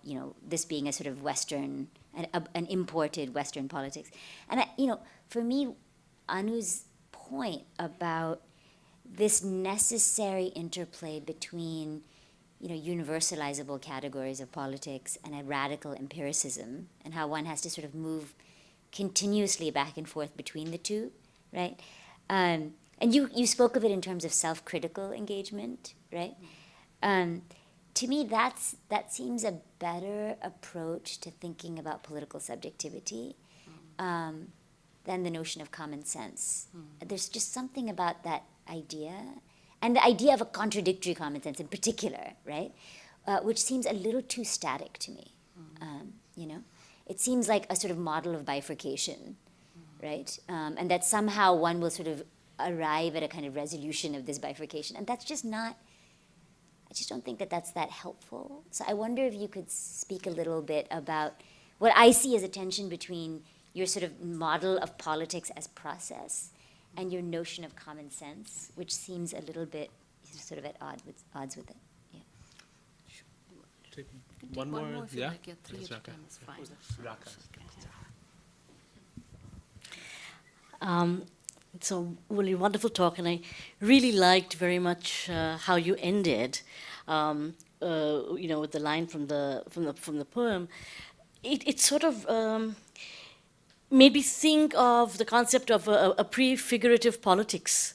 this being a sort of Western, an imported Western politics. And, for me, Anu's point about this necessary interplay between, universalizable categories of politics and a radical empiricism, and how one has to sort of move continuously back and forth between the two, right? And you spoke of it in terms of self-critical engagement, right? To me, that seems a better approach to thinking about political subjectivity than the notion of common sense. There's just something about that idea, and the idea of a contradictory common sense in particular, right? Which seems a little too static to me. It seems like a sort of model of bifurcation, right? And that somehow one will sort of arrive at a kind of resolution of this bifurcation, and that's just not. I just don't think that that's that helpful. So I wonder if you could speak a little bit about what I see as a tension between your sort of model of politics as process and your notion of common sense, which seems a little bit sort of at odds with it. Yeah. Take one more, if you yeah? like. Yeah, 3 Yes, at a Raka. time is fine. Raka. So really wonderful talk, and I really liked very much how you ended. With the line from the poem. It sort of made me think of the concept of a prefigurative politics,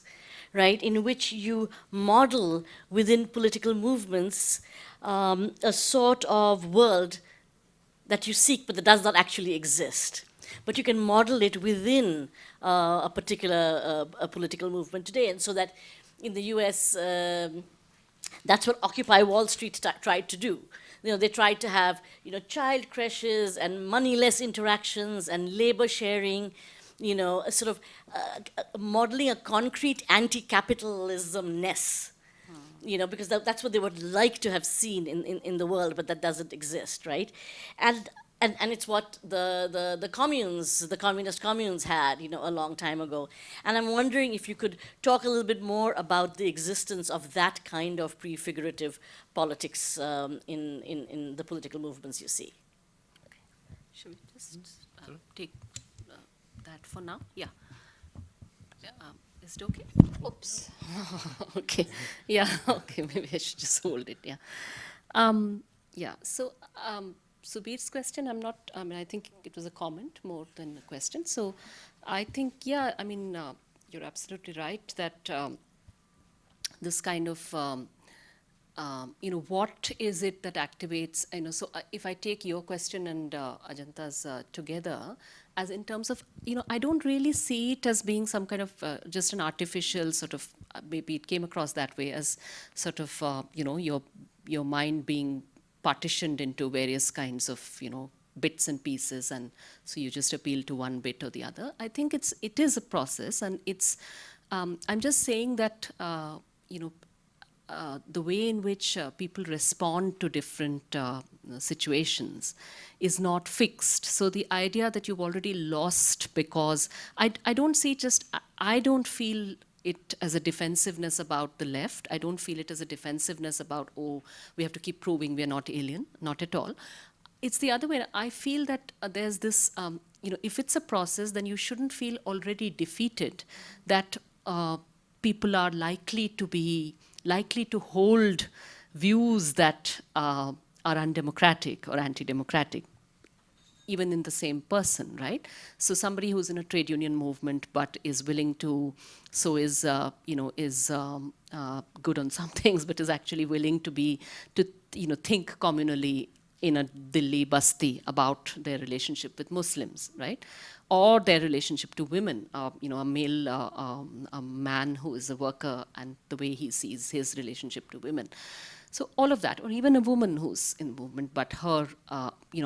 right, in which you model within political movements a sort of world that you seek, but that does not actually exist. But you can model it within a particular a political movement today. And so that in the US, that's what Occupy Wall Street tried to do. They tried to have, child creches and moneyless interactions and labor sharing, a sort of modeling a concrete anti-capitalism-ness. Because that's what they would like to have seen in the world, but that doesn't exist, right? And it's what the communes, the communist communes had, a long time ago. And I'm wondering if you could talk a little bit more about the existence of that kind of prefigurative politics in the political movements you see. Okay. Should we just take that for now? Yeah. Is it okay? Oops. Okay. Yeah. Okay. Maybe I should just hold it. Yeah. Yeah. So. Subir's question, I think it was a comment more than a question. So I think, yeah, you're absolutely right that this kind of, what is it that activates, so if I take your question and Ajanta's together, as in terms of, I don't really see it as being some kind of just an artificial sort of, maybe it came across that way as sort of, your mind being partitioned into various kinds of, bits and pieces, and so you just appeal to one bit or the other. I think it is a process, and it's. I'm just saying that the way in which people respond to different situations is not fixed. So the idea that you've already lost because I don't see I don't feel it as a defensiveness about the left. I don't feel it as a defensiveness about, we have to keep proving we're not alien. Not at all. It's the other way. I feel that there's this, if it's a process, then you shouldn't feel already defeated, that people are likely to hold views that are undemocratic or anti-democratic, even in the same person, right? So somebody who's in a trade union movement but is willing to, is good on some things, but is actually willing to think communally in a Delhi basti about their relationship with Muslims, right? Or their relationship to women, a male, a man who is a worker and the way he sees his relationship to women. So all of that, or even a woman who's in the movement, but her,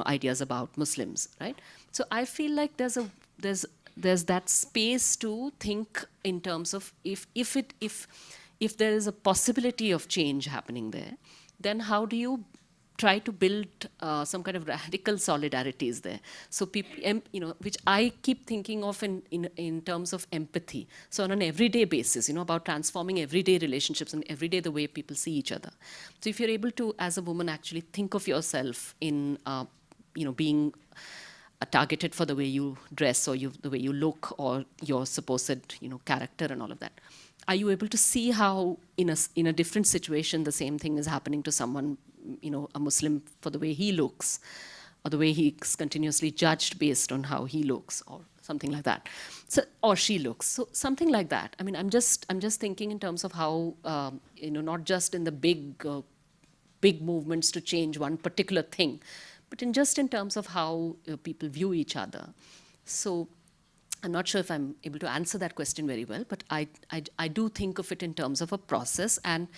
ideas about Muslims, right? So I feel like there's that space to think in terms of if there is a possibility of change happening there, then how do you try to build some kind of radical solidarities there. So people, which I keep thinking of in terms of empathy. So on an everyday basis, about transforming everyday relationships and everyday the way people see each other. So if you're able to, as a woman, actually think of yourself in, being targeted for the way you dress or the way you look or your supposed, character and all of that. Are you able to see how in a different situation the same thing is happening to someone, a Muslim, for the way he looks, or the way he's continuously judged based on how he looks, or something like that, so, or she looks, so something like that. I mean, I'm just thinking in terms of how not just in the big movements to change one particular thing, but in terms of how people view each other. So I'm not sure if I'm able to answer that question very well, but I do think of it in terms of a process, and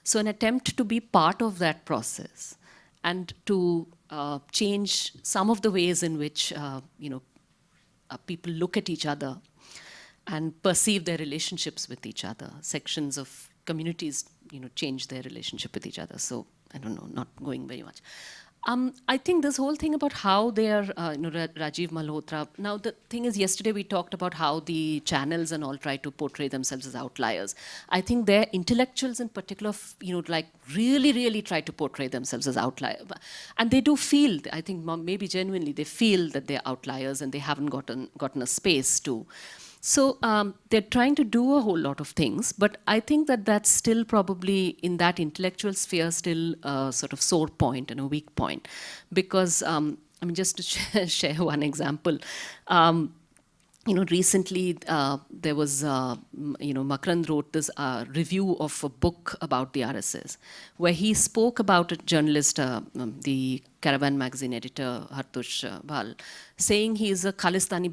so an attempt to be part of that process and to change some of the ways in which people look at each other and perceive their relationships with each other. Sections of communities, change their relationship with each other. So I don't know, not going very much. I think this whole thing about how they are, Rajiv Malhotra. Now the thing is, yesterday we talked about how the channels and all try to portray themselves as outliers. I think their intellectuals in particular, really try to portray themselves as outliers, and they do feel. I think maybe genuinely they feel that they're outliers and they haven't gotten a space to. So they're trying to do a whole lot of things, but I think that that's still probably in that intellectual sphere still a sort of sore point and a weak point. Because, just to share one example, recently there was, Makrand wrote this review of a book about the RSS, where he spoke about a journalist, the Caravan magazine editor, Hartosh Bhal, saying he is a Khalistani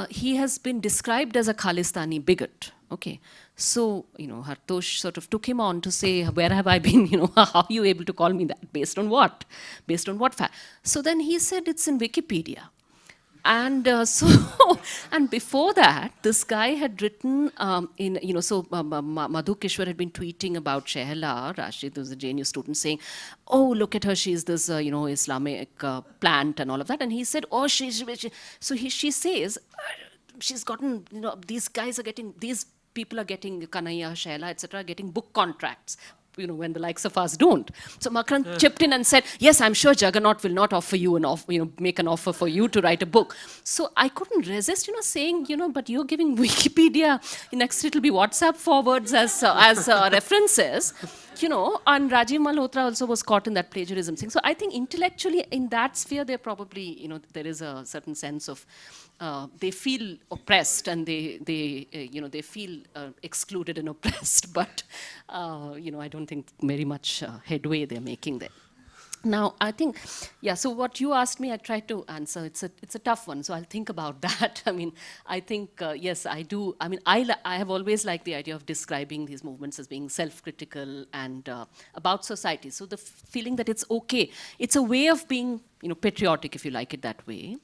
he has been described as a Khalistani bigot. Okay, so Hartosh sort of took him on to say, where have I been? How are you able to call me that? Based on what? Based on what fact? So then he said it's in Wikipedia. And and before that, this guy had written Madhu Kishwar had been tweeting about Shehla Rashid, who was a JNU student, saying, oh, look at her, she's this, Islamic plant and all of that. And he said, oh, she says, she's gotten, these people are getting, Kanhaiya, Shehla, etc., getting book contracts. When the likes of us don't. So Makrand chipped in and said, yes, I'm sure Juggernaut will not offer you make an offer for you to write a book. So I couldn't resist, saying, but you're giving Wikipedia, next it'll be WhatsApp forwards as references, and Rajiv Malhotra also was caught in that plagiarism thing. So I think intellectually in that sphere, they're probably, there is a certain sense of, they feel oppressed and they feel excluded and oppressed, but I don't think very much headway they're making there. Now, I think, so what you asked me, I tried to answer. It's a tough one, so I'll think about that. I think, yes, I do. I have always liked the idea of describing these movements as being self-critical and about society. So the feeling that it's okay. It's a way of being, patriotic, if you like it that way.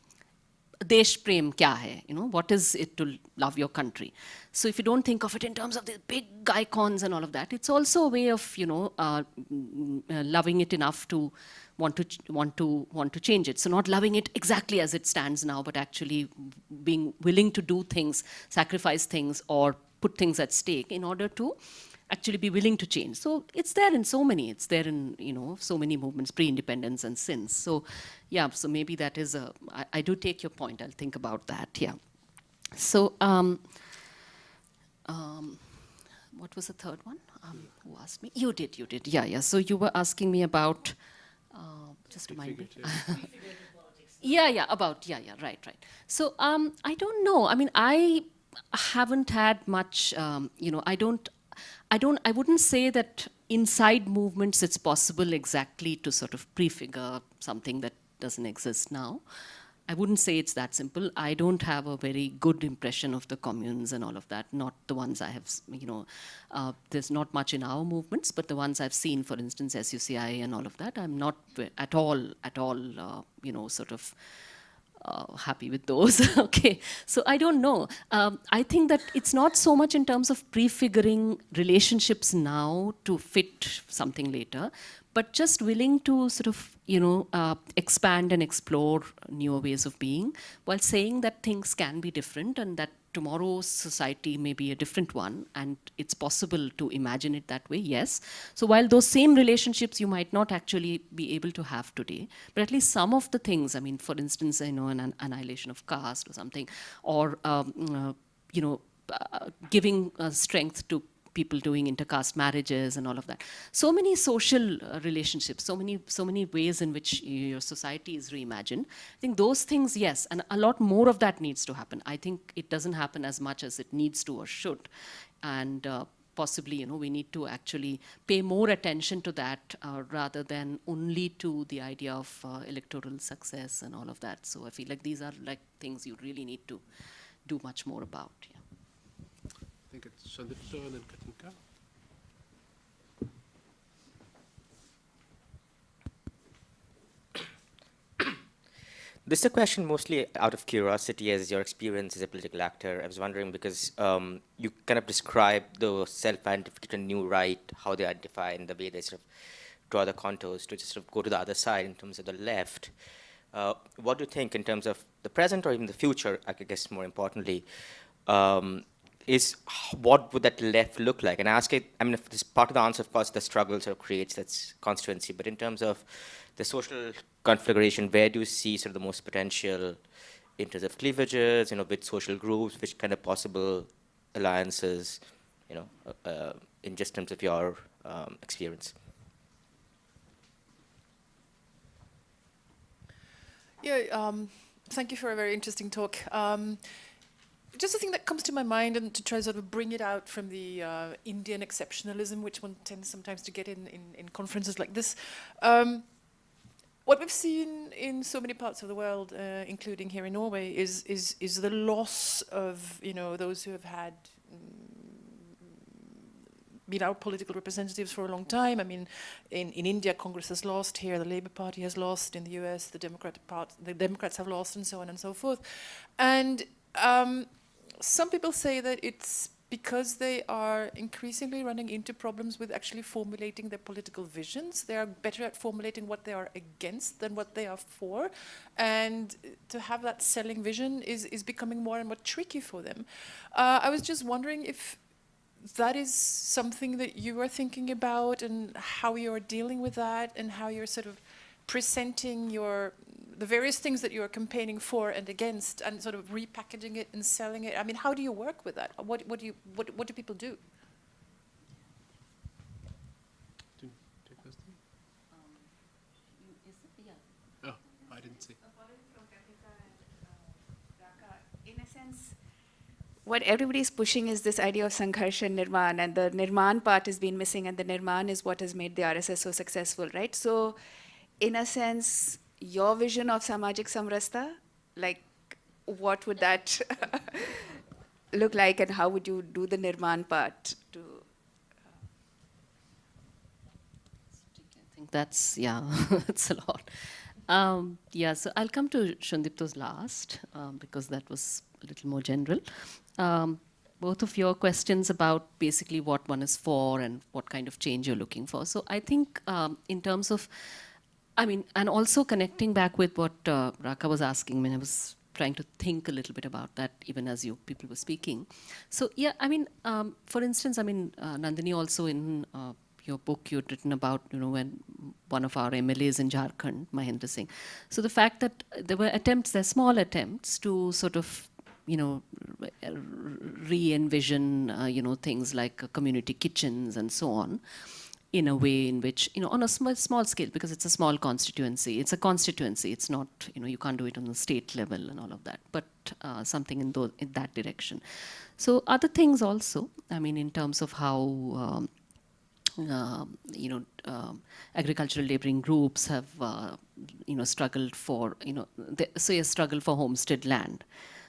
Desh Prem kya hai? What is it to love your country? So if you don't think of it in terms of the big icons and all of that, it's also a way of, loving it enough to want to change it. So not loving it exactly as it stands now, but actually being willing to do things, sacrifice things, or put things at stake in order to actually be willing to change. So it's there in so many. It's there in, so many movements, pre-independence and since. So, yeah, so maybe that is I do take your point. I'll think about that, yeah. So, what was the third one? Who asked me? You did, yeah. So you were asking me about, just remind me. Right. So, I don't know. I haven't had much, I wouldn't say that inside movements it's possible exactly to sort of prefigure something that doesn't exist now. I wouldn't say it's that simple. I don't have a very good impression of the communes and all of that, not the ones I have, there's not much in our movements, but the ones I've seen, for instance, SUCI and all of that, I'm not at all, sort of happy with those. Okay, so I don't know. I think that it's not so much in terms of prefiguring relationships now to fit something later, but just willing to sort of, expand and explore newer ways of being, while saying that things can be different and that tomorrow's society may be a different one, and it's possible to imagine it that way, yes. So while those same relationships you might not actually be able to have today, but at least some of the things, I mean, for instance, an annihilation of caste or something, or giving strength to people doing intercaste marriages and all of that. So many social relationships, so many ways in which your society is reimagined. I think those things, yes, and a lot more of that needs to happen. I think it doesn't happen as much as it needs to or should. And possibly, we need to actually pay more attention to that rather than only to the idea of electoral success and all of that. So I feel like these are like things you really need to do much more about. Yeah. I think it's Shandipto and then Katinka. This is a question mostly out of curiosity as your experience as a political actor. I was wondering because you kind of describe the self-identification new right, how they identify and the way they sort of draw the contours to just sort of go to the other side in terms of the left. What do you think in terms of the present or even the future, I guess more importantly, is what would that left look like? And I ask it, I mean, if this part of the answer, of course, the struggle sort of creates that constituency, but in terms of the social configuration, where do you see sort of the most potential in terms of cleavages, with social groups, which kind of possible alliances, in just terms of your experience? Yeah, thank you for a very interesting talk. Just a thing that comes to my mind, and to try to sort of bring it out from the Indian exceptionalism, which one tends sometimes to get in conferences like this. What we've seen in so many parts of the world, including here in Norway, is the loss of those who have had been our political representatives for a long time. I mean, in India, Congress has lost. Here, the Labour Party has lost. In the US, the Democrats have lost, and so on and so forth. And some people say that it's because they are increasingly running into problems with actually formulating their political visions. They are better at formulating what they are against than what they are for. And to have that selling vision is becoming more and more tricky for them. I was just wondering if that is something that you are thinking about, and how you're dealing with that, and how you're sort of presenting the various things that you are campaigning for and against, and sort of repackaging it and selling it. I mean, how do you work with that? What do people do? Oh, I didn't see. In a sense, what everybody is pushing is this idea of Sangharsha and Nirman, and the Nirman part has been missing, and the Nirman is what has made the RSS so successful, right? So, in a sense, your vision of Samajik Samrasta, like, what would that look like, and how would you do the Nirman part to... I think that's, that's a lot. So I'll come to Shandipto's last, because that was a little more general. Both of your questions about basically what one is for and what kind of change you're looking for. So I think in terms of, and also connecting back with what Raka was asking, I was trying to think a little bit about that even as you people were speaking. So for instance, Nandini, also in your book you'd written about, when one of our MLAs in Jharkhand, Mahendra Singh. So the fact that there were they're small attempts to sort of, re-envision, things like community kitchens and so on, in a way in which, on a small scale, because it's a small constituency. It's a constituency. It's not, you can't do it on the state level and all of that, but something in that direction. So other things also, in terms of how, agricultural laboring groups have, struggled for, say a struggle for homestead land.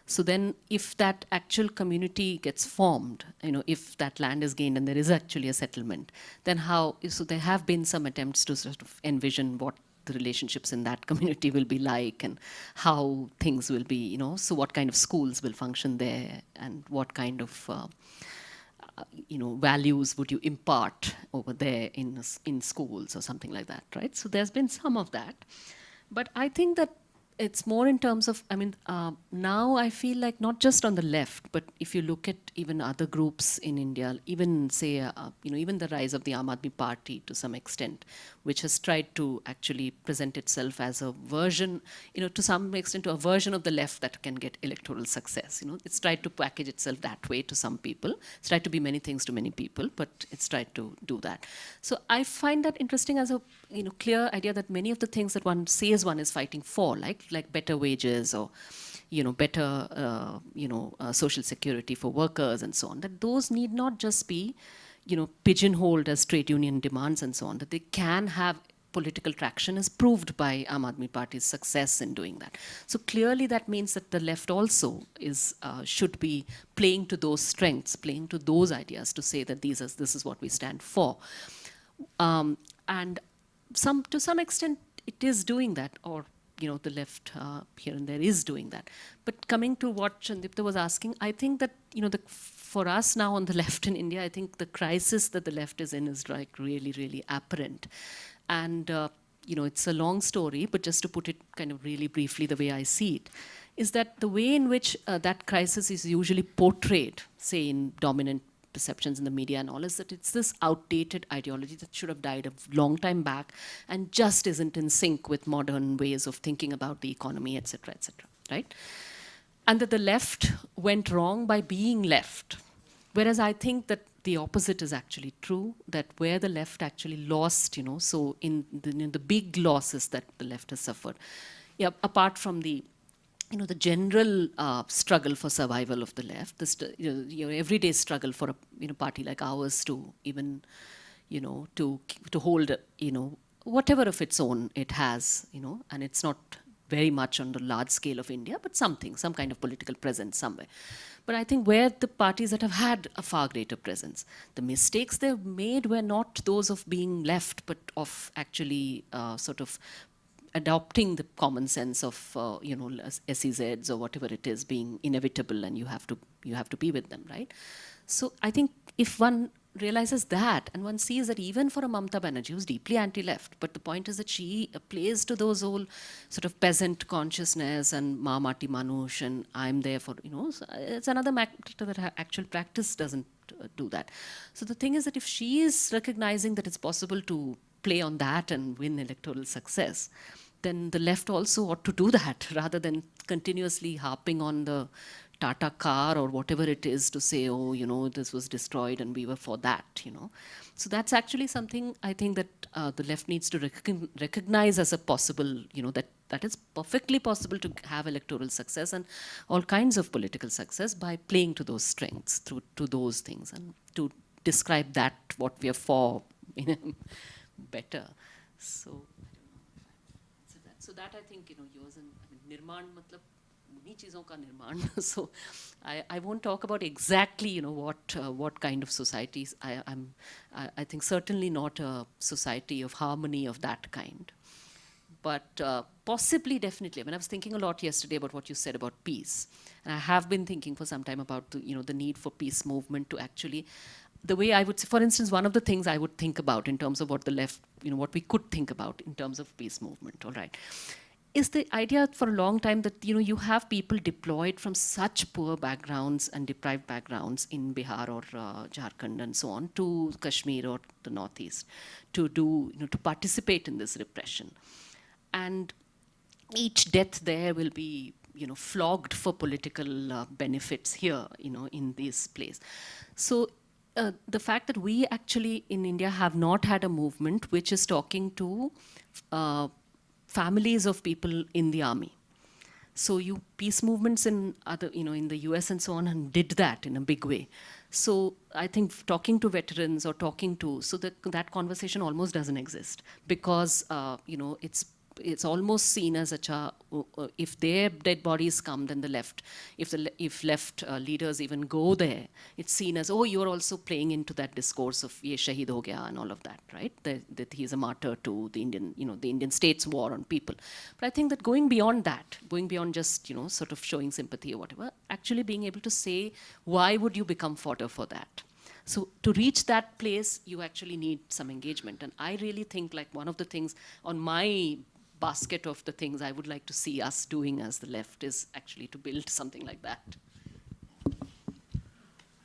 So then if that actual community gets formed, if that land is gained and there is actually a settlement, then how, so there have been some attempts to sort of envision what the relationships in that community will be like, and how things will be, so what kind of schools will function there, and what kind of values would you impart over there in schools or something like that, right? So there's been some of that. But I think that it's more in terms of, now I feel like not just on the left, but if you look at even other groups in India, even say, even the rise of the Aam Aadmi Party to some extent, which has tried to actually present itself as a version, to some extent, to a version of the left that can get electoral success. It's tried to package itself that way to some people. It's tried to be many things to many people, but it's tried to do that. So I find that interesting as a clear idea that many of the things that one says one is fighting for, like better wages or better social security for workers and so on, that those need not just be pigeonholed as trade union demands and so on, that they can have political traction, as proved by Aam Aadmi Party's success in doing that. So clearly that means that the left also should be playing to those strengths, playing to those ideas to say that this is what we stand for. And to some extent it is doing that, or the left here and there is doing that. But coming to what Chandipta was asking, I think that for us now on the left in India, I think the crisis that the left is in is like really, really apparent. And it's a long story, but just to put it kind of really briefly the way I see it, is that the way in which that crisis is usually portrayed, say in dominant perceptions in the media and all, is that it's this outdated ideology that should have died a long time back and just isn't in sync with modern ways of thinking about the economy, etc., right? And that the left went wrong by being left. Whereas I think that the opposite is actually true, that where the left actually lost, so in the big losses that the left has suffered, apart from the the general struggle for survival of the left, your everyday struggle for a party like ours to even, to hold, whatever of its own it has, and it's not very much on the large scale of India, but some kind of political presence somewhere. But I think where the parties that have had a far greater presence, the mistakes they've made were not those of being left, but of actually sort of adopting the common sense of SEZs or whatever it is being inevitable, and you have to be with them, right? So I think if one realizes that, and one sees that even for a Mamata Banerjee who's deeply anti-left, but the point is that she plays to those whole sort of peasant consciousness and Ma Mati Manush and I'm there for, so it's another matter that actual practice doesn't do that. So the thing is that if she is recognizing that it's possible to play on that and win electoral success, then the left also ought to do that rather than continuously harping on the Tata car or whatever it is to say, this was destroyed and we were for that, So that's actually something I think that the left needs to recognize as a possible, that it's perfectly possible to have electoral success and all kinds of political success by playing to those strengths, to those things, and to describe that what we are for better. So that I think, yours and Nirman matlab उन्हीं चीज़ों का निर्माण. So I won't talk about exactly what kind of societies. I think certainly not a society of harmony of that kind, but possibly definitely. I mean, I was thinking a lot yesterday about what you said about peace, and I have been thinking for some time about the need for peace movement to actually. The way I would say, for instance, one of the things I would think about in terms of what the left, what we could think about in terms of peace movement, all right, is the idea for a long time that, you have people deployed from such poor backgrounds and deprived backgrounds in Bihar or Jharkhand and so on to Kashmir or the Northeast to to participate in this repression. And each death there will be, flogged for political benefits here, in this place. So the fact that we actually in India have not had a movement which is talking to families of people in the army. So peace movements in other, in the US and so on, and did that in a big way. So I think talking to veterans or so that conversation almost doesn't exist because, it's it's almost seen as if their dead bodies come, then the left, if left leaders even go there, it's seen as, oh, you're also playing into that discourse of ye shaheed ho gaya and all of that, right? That he's a martyr to the Indian, the Indian state's war on people. But I think that going beyond that, going beyond just, sort of showing sympathy or whatever, actually being able to say, why would you become fodder for that? So to reach that place, you actually need some engagement. And I really think like one of the things on my basket of the things I would like to see us doing as the left is actually to build something like that.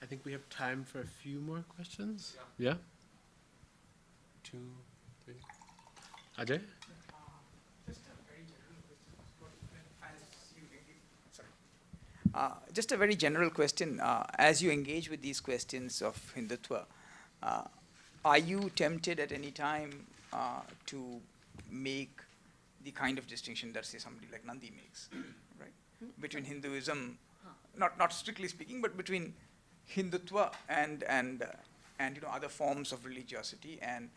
I think we have time for a few more questions. Yeah? 2, 3. Ajay? Just a very general question. As you engage with these questions of Hindutva, are you tempted at any time to make the kind of distinction that, say, somebody like Nandi makes, right? Between Hinduism, not strictly speaking, but between Hindutva and other forms of religiosity, and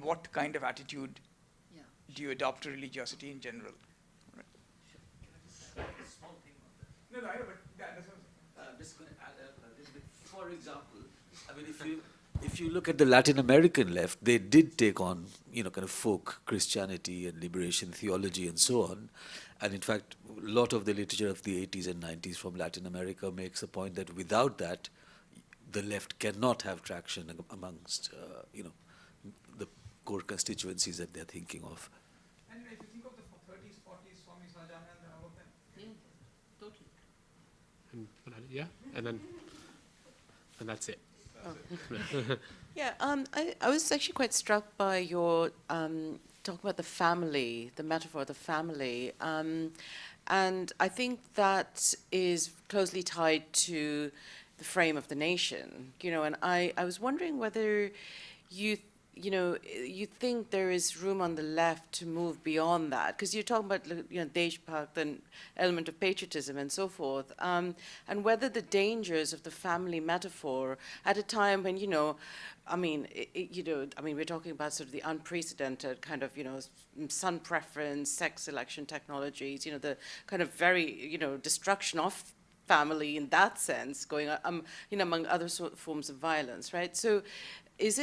what kind of attitude do you adopt to religiosity in general? No, I know, but that's what I'm just going to add a little bit. For example, I mean, if you look at the Latin American left, they did take on, kind of folk Christianity and liberation theology and so on. And in fact, a lot of the literature of the 80s and 90s from Latin America makes the point that without that, the left cannot have traction amongst, the core constituencies that they're thinking of. And if you think of the 30s, 40s, Swami Sahajanand and all of them. Yeah, totally. And that's it. Yeah, I was actually quite struck by your talk about the family, the metaphor of the family. And I think that is closely tied to the frame of the nation, and I was wondering whether you think there is room on the left to move beyond that, because you're talking about, Deshbhakt, the element of patriotism and so forth, and whether the dangers of the family metaphor at a time when, we're talking about sort of the unprecedented kind of, son preference, sex selection technologies, the kind of very, destruction of family in that sense going on, among other forms of violence, right? So is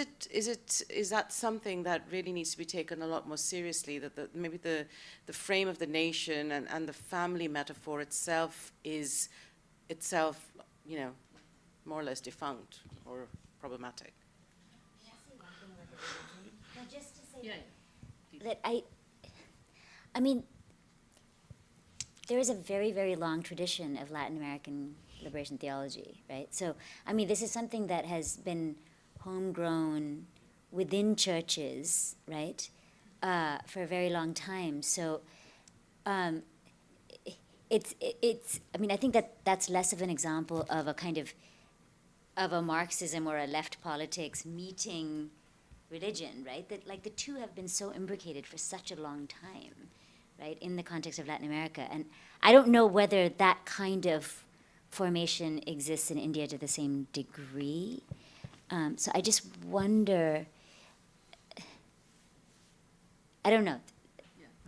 that something that really needs to be taken a lot more seriously, that maybe the frame of the nation and the family metaphor itself is more or less defunct or problematic? Can I say one thing about the religion? No, just to say that I mean, there is a very, very long tradition of Latin American liberation theology, right? So, I mean, this is something that has been homegrown within churches, right, for a very long time. So, it's. I mean, I think that's less of an example of a kind of a Marxism or a left politics meeting religion, right? That like the two have been so imbricated for such a long time, right, in the context of Latin America. And I don't know whether that kind of formation exists in India to the same degree. So I just wonder, I don't know.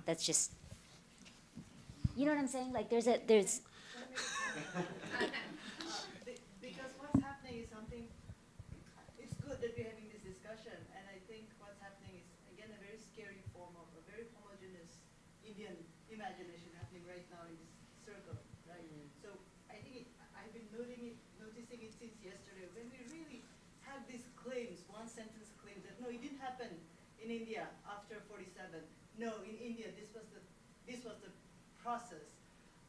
That's just, you know what I'm saying? Like there's Because what's happening is something, it's good that we're having this discussion, and I think what's happening is, again, a very scary form of a very homogeneous Indian imagination happening right now in this circle, right? So I think I've been noticing it since yesterday, when we really have these claims, one sentence claims that, no, it didn't happen in India after 47. No, in India, this was the process.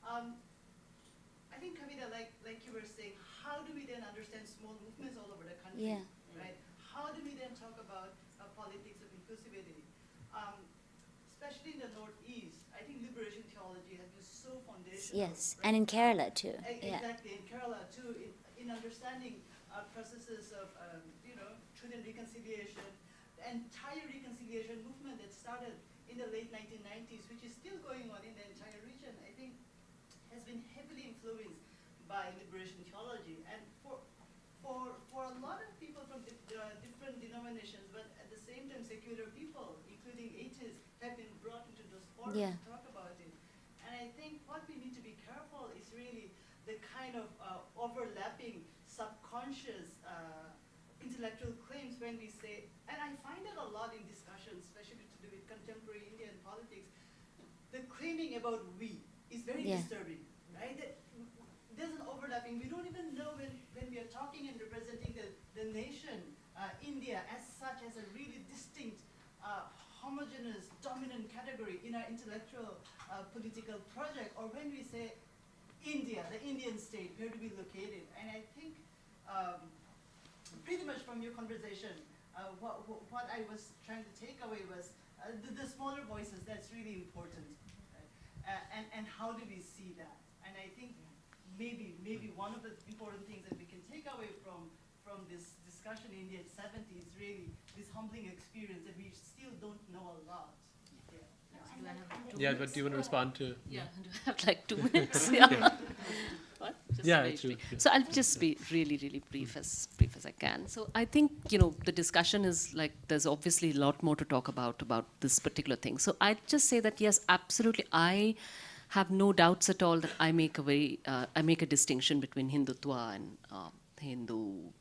I think, Kavita, like you were saying, how do we then understand small movements all over the country, Yeah. right? How do we then talk about a politics of inclusivity? Especially in the Northeast, I think liberation theology has been so foundational. yes, right? and in Kerala too. Yeah. Exactly, in Kerala too, in understanding processes of, truth and reconciliation, the entire reconciliation movement that started in the late 1990s, which is still going on in the entire region, I think has been heavily influenced by liberation theology. And for a lot of people from different denominations, but at the same time secular people, including atheists, have been brought into those forums. Yeah. to talk about it. And I think what we need to be careful is really the kind of overlapping subconscious intellectual claims when we say, and I find it a lot in discussions, especially to do with contemporary Indian politics, the claiming about we is very Yeah. disturbing, right? There's an overlapping. We don't even know when we are talking and representing the nation, India, as such, as a really distinct, homogeneous, dominant category in our intellectual political project, or when we say India, the Indian state, where to be located. And I think pretty much from your conversation, what I was trying to take away was the smaller voices. That's really important, right? And how do we see that? And I think maybe one of the important things that we can take away from this discussion in the 70s, really this humbling experience that we still don't know a lot. Yeah, but do you want to respond to? Yeah, do I have like 2 minutes? Yeah. What? Just Yeah, very true. brief. So I'll just be really, really brief as I can. So I think, the discussion is like, there's obviously a lot more to talk about this particular thing. So I'd just say that, yes, absolutely, I have no doubts at all that I make a distinction between Hindutva and Hindus,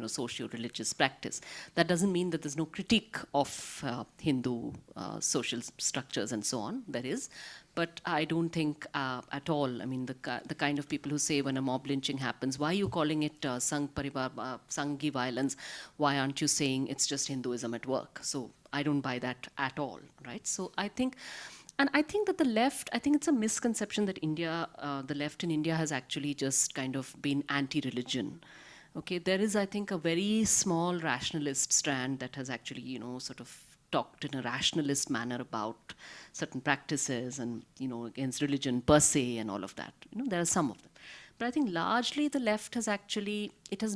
socio-religious practice. That doesn't mean that there's no critique of Hindu social structures and so on. There is. But I don't think at all, I mean, the kind of people who say when a mob lynching happens, why are you calling it Sanghi violence? Why aren't you saying it's just Hinduism at work? So I don't buy that at all, right? So I think that the left, I think it's a misconception that the left in India has actually just kind of been anti-religion. Okay, there is, I think, a very small rationalist strand that has actually, sort of talked in a rationalist manner about certain practices and, against religion per se and all of that. There are some of them. But I think largely the left has actually, it has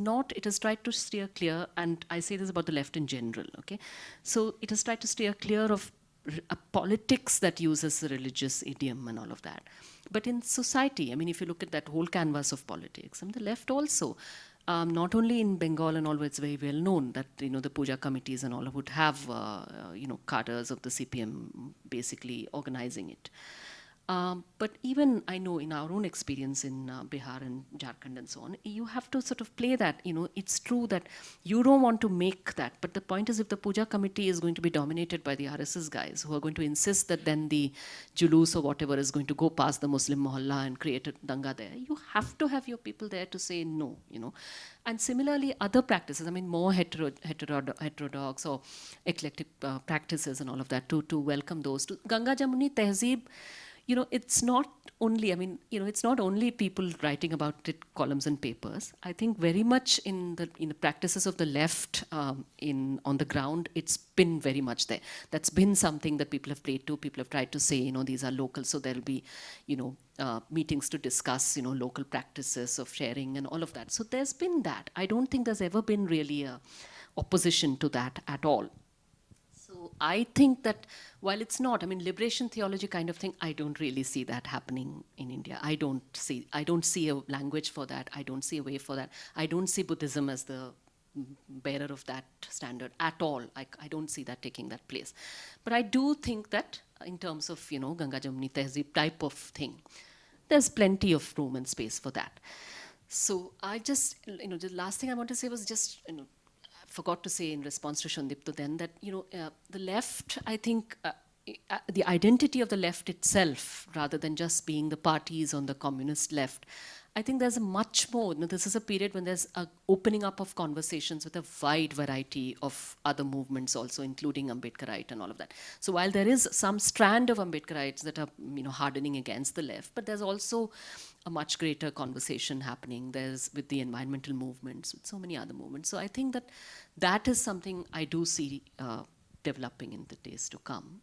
tried to steer clear, and I say this about the left in general, okay? So it has tried to steer clear of a politics that uses the religious idiom and all of that. But in society, I mean, if you look at that whole canvas of politics, and the left also, not only in Bengal and all, where it's very well known that, the puja committees and all would have, cadres of the CPM basically organizing it. But even I know in our own experience in Bihar and Jharkhand and so on, you have to sort of play that, it's true that you don't want to make that. But the point is, if the puja committee is going to be dominated by the RSS guys who are going to insist that then the julus or whatever is going to go past the Muslim mohalla and create a danga there, you have to have your people there to say no, And similarly, other practices, I mean, more heterodox or eclectic practices and all of that, to welcome those. To Ganga Jamuni Tehzeeb, it's not only, I mean, it's not only people writing about it, columns and papers. I think very much in the practices of the left on the ground, it's been very much there. That's been something that people have played to. People have tried to say, these are local, so there'll be, meetings to discuss, local practices of sharing and all of that. So there's been that. I don't think there's ever been really a opposition to that at all. So I think that while it's not, I mean, liberation theology kind of thing, I don't really see that happening in India. I don't see a language for that. I don't see a way for that. I don't see Buddhism as the bearer of that standard at all. I don't see that taking that place. But I do think that in terms of, Ganga Jamuni Tehzeeb type of thing, there's plenty of room and space for that. So I just, the last thing I want to say was just, forgot to say in response to Shandipto then that, the left, I think, the identity of the left itself, rather than just being the parties on the communist left, I think there's a much more, this is a period when there's a opening up of conversations with a wide variety of other movements also, including Ambedkarite and all of that. So while there is some strand of Ambedkarites that are, hardening against the left, but there's also a much greater conversation happening. There's with the environmental movements, with so many other movements. So I think that is something I do see developing in the days to come.